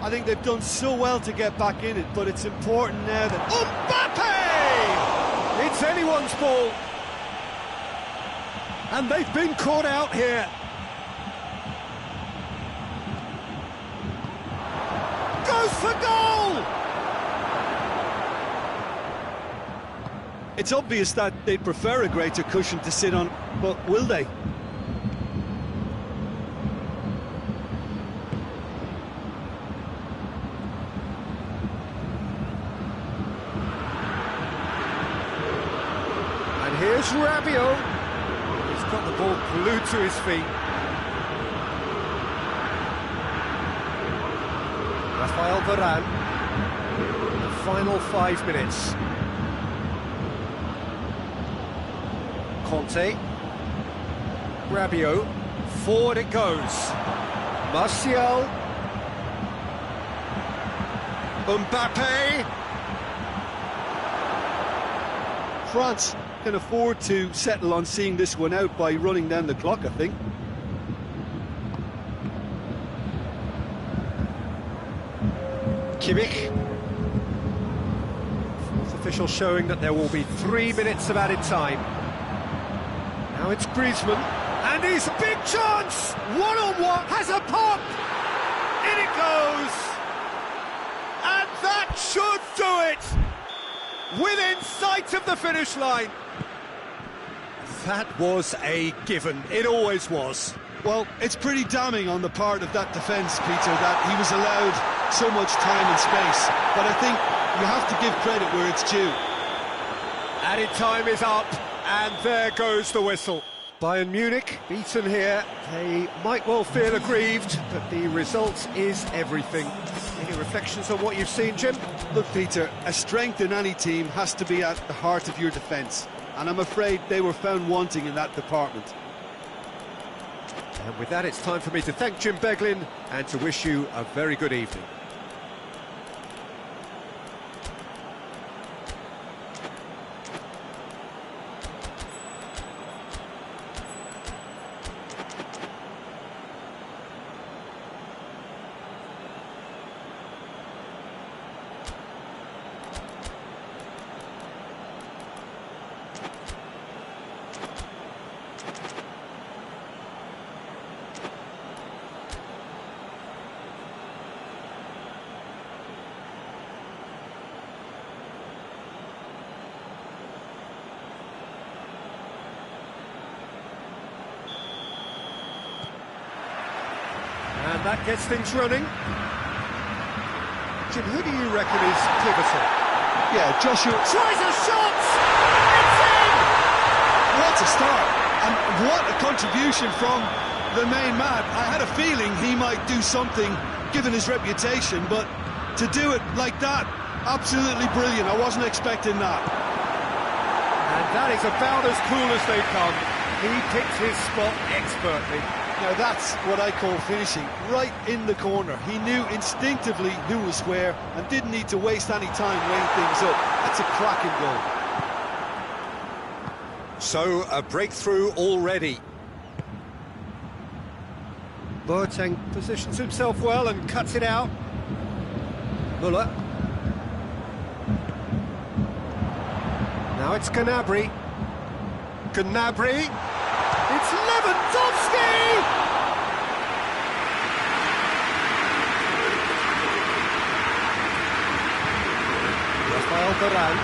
I think they've done so well to get back in it, but it's important now that... Mbappe! It's anyone's ball. And they've been caught out here. Goes for goal! It's obvious that they'd prefer a greater cushion to sit on, but will they? And here's Rabiot. He's got the ball glued to his feet. Rafael Varane. The final 5 minutes. Conte. Rabiot. Forward it goes. Martial. Mbappe. France can afford to settle on seeing this one out by running down the clock, I think. Kimmich. Fourth official showing that there will be 3 minutes of added time. Now it's Griezmann, and his big chance! One-on-one, has a pop! In it goes! And that should do it! Within sight of the finish line. That was a given, it always was. Well, it's pretty damning on the part of that defence, Peter, that he was allowed so much time and space. But I think you have to give credit where it's due. Added time is up, and there goes the whistle. Bayern Munich beaten here. They might well feel aggrieved, but the result is everything. Any reflections on what you've seen, Jim? Look, Peter, a strength in any team has to be at the heart of your defence, and I'm afraid they were found wanting in that department. And with that, it's time for me to thank Jim Beglin and to wish you a very good evening. And that gets things running. Jim, who do you reckon is pivotal? Yeah, Joshua Tries a shot! It's in! What a start, and what a contribution from the main man. I had a feeling he might do something, given his reputation, but to do it like that, absolutely brilliant. I wasn't expecting that. And that is about as cool as they come. He picked his spot expertly. Now that's what I call finishing, right in the corner. He knew instinctively who was where and didn't need to waste any time weighing things up. That's a cracking goal. So, a breakthrough already. Boateng positions himself well and cuts it out. Muller. Now it's Gnabry. Gnabry. It's Lewandowski! Rafael Varane.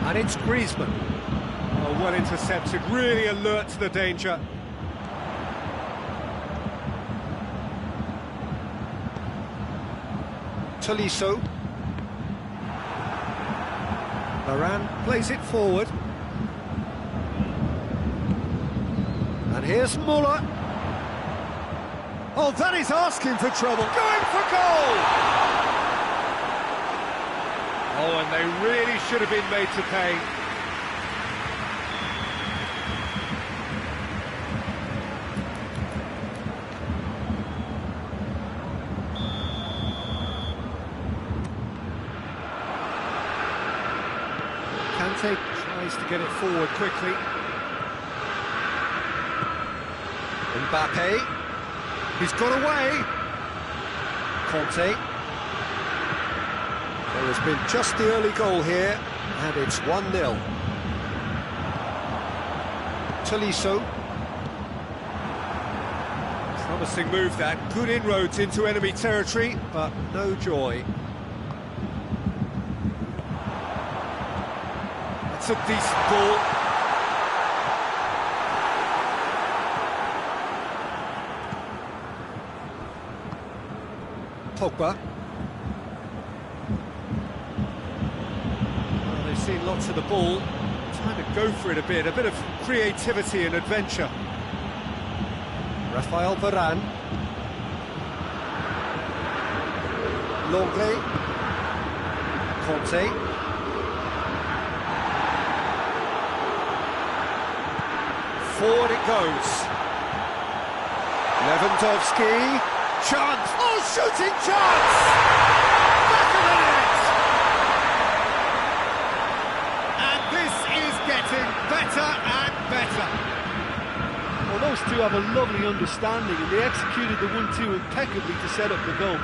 And it's Griezmann. Oh, well intercepted, really alert to the danger. Tolisso. Varane plays it forward. And here's Muller. Oh, that is asking for trouble. Going for goal! Oh, and they really should have been made to pay. Kante tries to get it forward quickly. Mbappe. He's got away. Conte. There has been just the early goal here, and it's 1-0. Tolisso. Promising move that. Good inroads into enemy territory, but no joy. It's a decent ball. Pogba. Well, they've seen lots of the ball, trying to go for it a bit of creativity and adventure. Rafael Varane. Longley. Conte. Forward it goes. Lewandowski. Chance! Oh, shooting chance! Back of the net! And this is getting better and better. Well, those two have a lovely understanding, and they executed the 1-2 impeccably to set up the goal.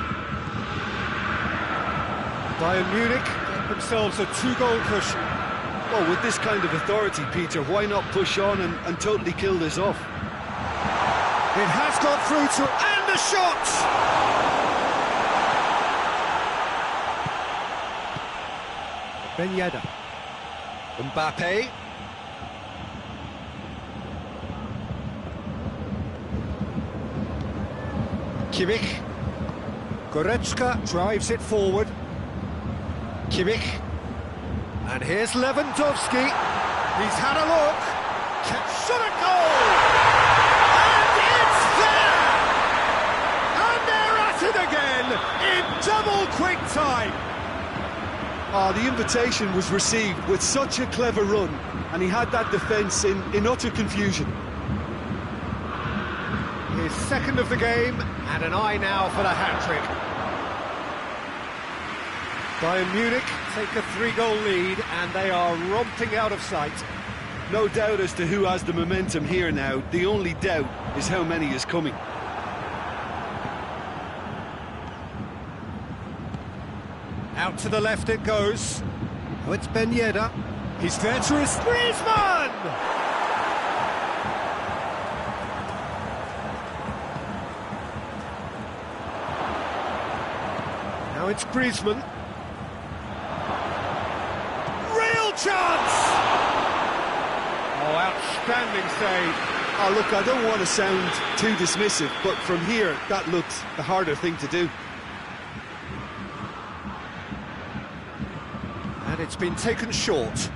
Bayern Munich get themselves a 2-goal cushion. Well, with this kind of authority, Peter, why not push on and totally kill this off? It has got through to... and the shot! Ben Yedder. Mbappe. Kimmich. Goretzka drives it forward. Kimmich. And here's Lewandowski. He's had a look. Shot a goal! And it's there! And they're at it again in double quick time. The invitation was received with such a clever run, and he had that defence in utter confusion. His second of the game, and an eye now for the hat-trick. Bayern Munich take a 3-goal lead, and they are romping out of sight. No doubt as to who has the momentum here now. The only doubt is how many is coming. Out to the left it goes. Oh, it's Ben Yedder. He's there to his Griezmann! Now it's Griezmann. Real chance! Oh, outstanding save. Oh, look, I don't want to sound too dismissive, but from here, that looks the harder thing to do. And it's been taken short.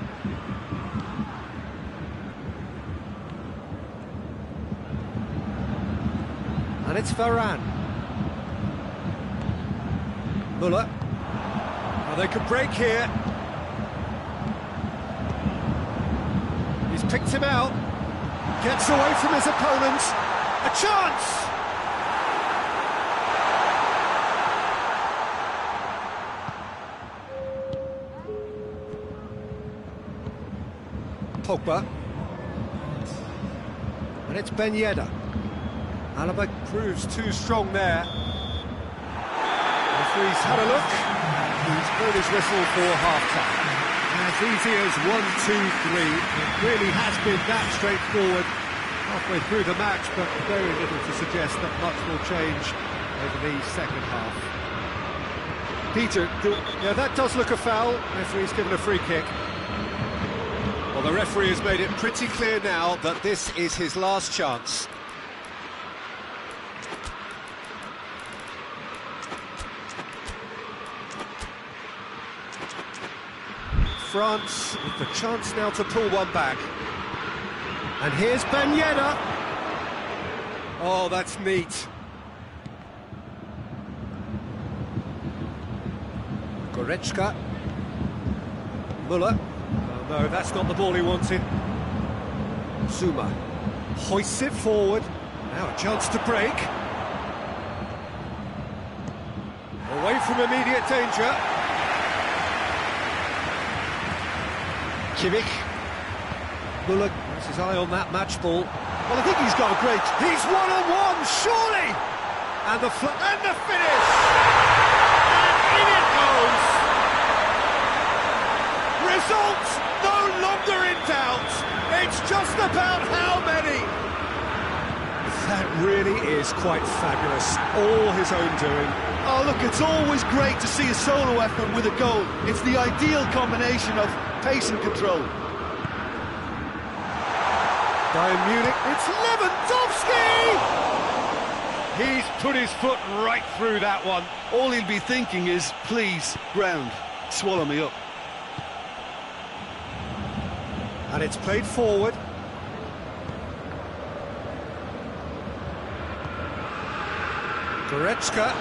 And it's Varane. Muller. Oh, they could break here. He's picked him out. Gets away from his opponent. A chance! Pogba. And it's Ben Yedder. Alaba proves too strong there. Referee's had a look. He's blown his whistle for half-time. As easy as 1, 2, 3. It really has been that straightforward halfway through the match, but very little to suggest that much will change over the second half. Peter, yeah, that does look a foul. Referee's given a free kick. Well, the referee has made it pretty clear now that this is his last chance. France with the chance now to pull one back. And here's Ben Yedder. Oh, that's neat. Goretzka. Muller. Oh, no, that's not the ball he wanted. Zuma hoists it forward. Now a chance to break. Away from immediate danger. Kimmich. Muller has his eye on that match ball. Well, I think he's got a great... He's one-on-one, surely! And the finish! And in it goes! Results no longer in doubt. It's just about how many. That really is quite fabulous. All his own doing. Oh, look, it's always great to see a solo effort with a goal. It's the ideal combination of pace and control. Bayern Munich, it's Lewandowski! He's put his foot right through that one. All he'll be thinking is, please, ground, swallow me up. And it's played forward. Goretzka.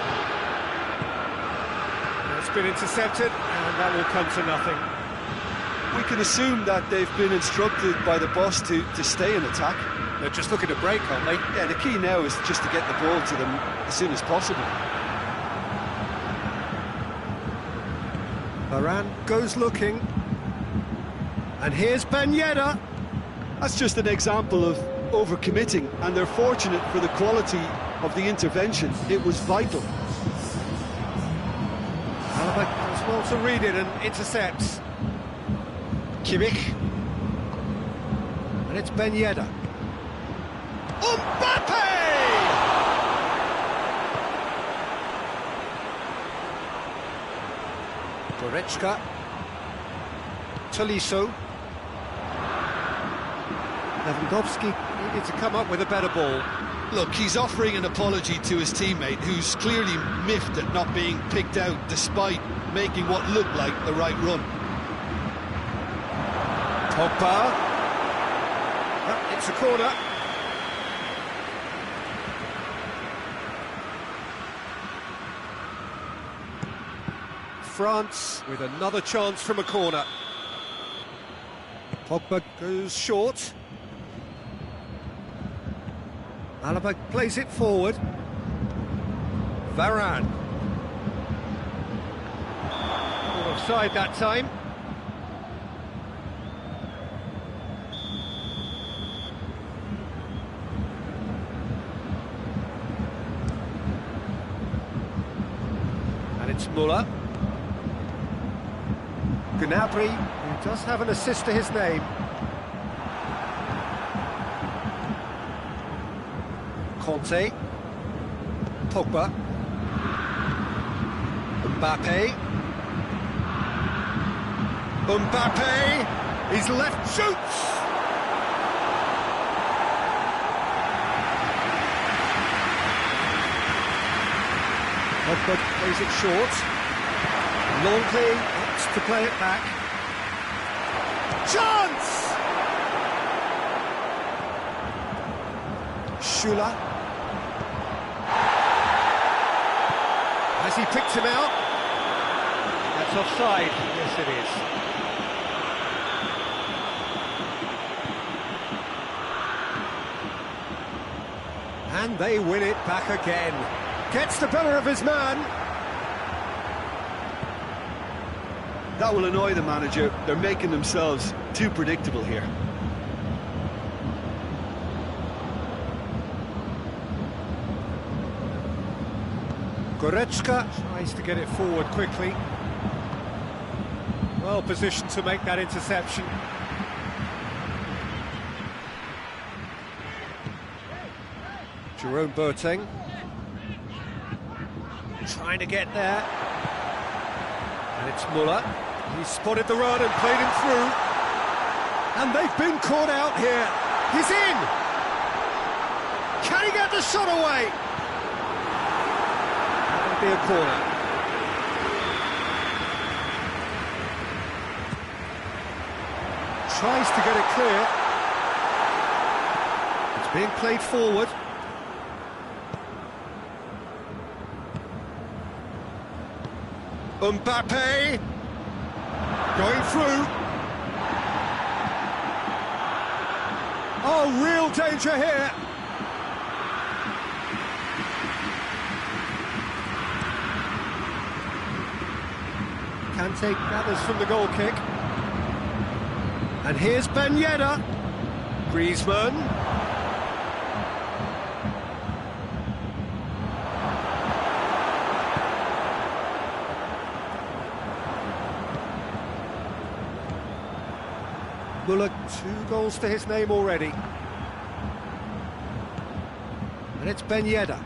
It's been intercepted, and that will come to nothing. We can assume that they've been instructed by the boss to stay in attack. They're just looking to break, aren't they? Yeah, the key now is just to get the ball to them as soon as possible. Varane goes looking. And here's Ben Yedder. That's just an example of overcommitting, and they're fortunate for the quality of the intervention. It was vital. Alaba does well to read it and intercepts. Kimmich. And it's Ben Yedder. Mbappe! Goretzka. Tolisso. Lewandowski needed to come up with a better ball. Look, he's offering an apology to his teammate, who's clearly miffed at not being picked out despite making what looked like the right run. Pogba. Oh, it's a corner. France with another chance from a corner. Pogba goes short. Alaba plays it forward. Varane. Offside that time. And it's Muller. Gnabry, who does have an assist to his name. Conte. Pogba. Mbappe. Mbappe! He's left, shoots! Pogba plays it short. Longley opts to play it back. Chance! Schüller. Has he picked him out? That's offside. Yes, it is. And they win it back again. Gets the better of his man. That will annoy the manager. They're making themselves too predictable here. Goretzka tries to get it forward quickly. Well positioned to make that interception. Jerome Boateng trying to get there. And it's Muller. He spotted the run and played him through. And they've been caught out here. He's in! Can he get the shot away? That'll be a corner. tries to get it clear. It's being played forward. Mbappe going through. Oh, real danger here. Kante gathers from the goal kick. And here's Ben Yedder. Griezmann. Muller, 2 goals to his name already. And it's Ben Yedder.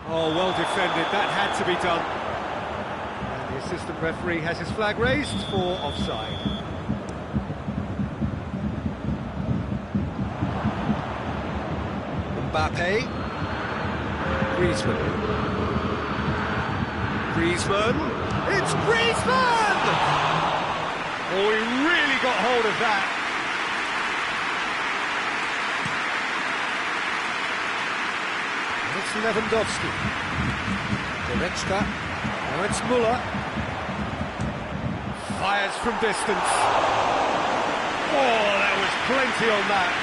Oh, well defended, that had to be done. And the assistant referee has his flag raised for offside. Mbappe. Griezmann. Griezmann. It's Griezmann! Oh, he really got hold of that. It's Lewandowski. Goretzka. Now it's Muller. Fires from distance. Oh, there was plenty on that.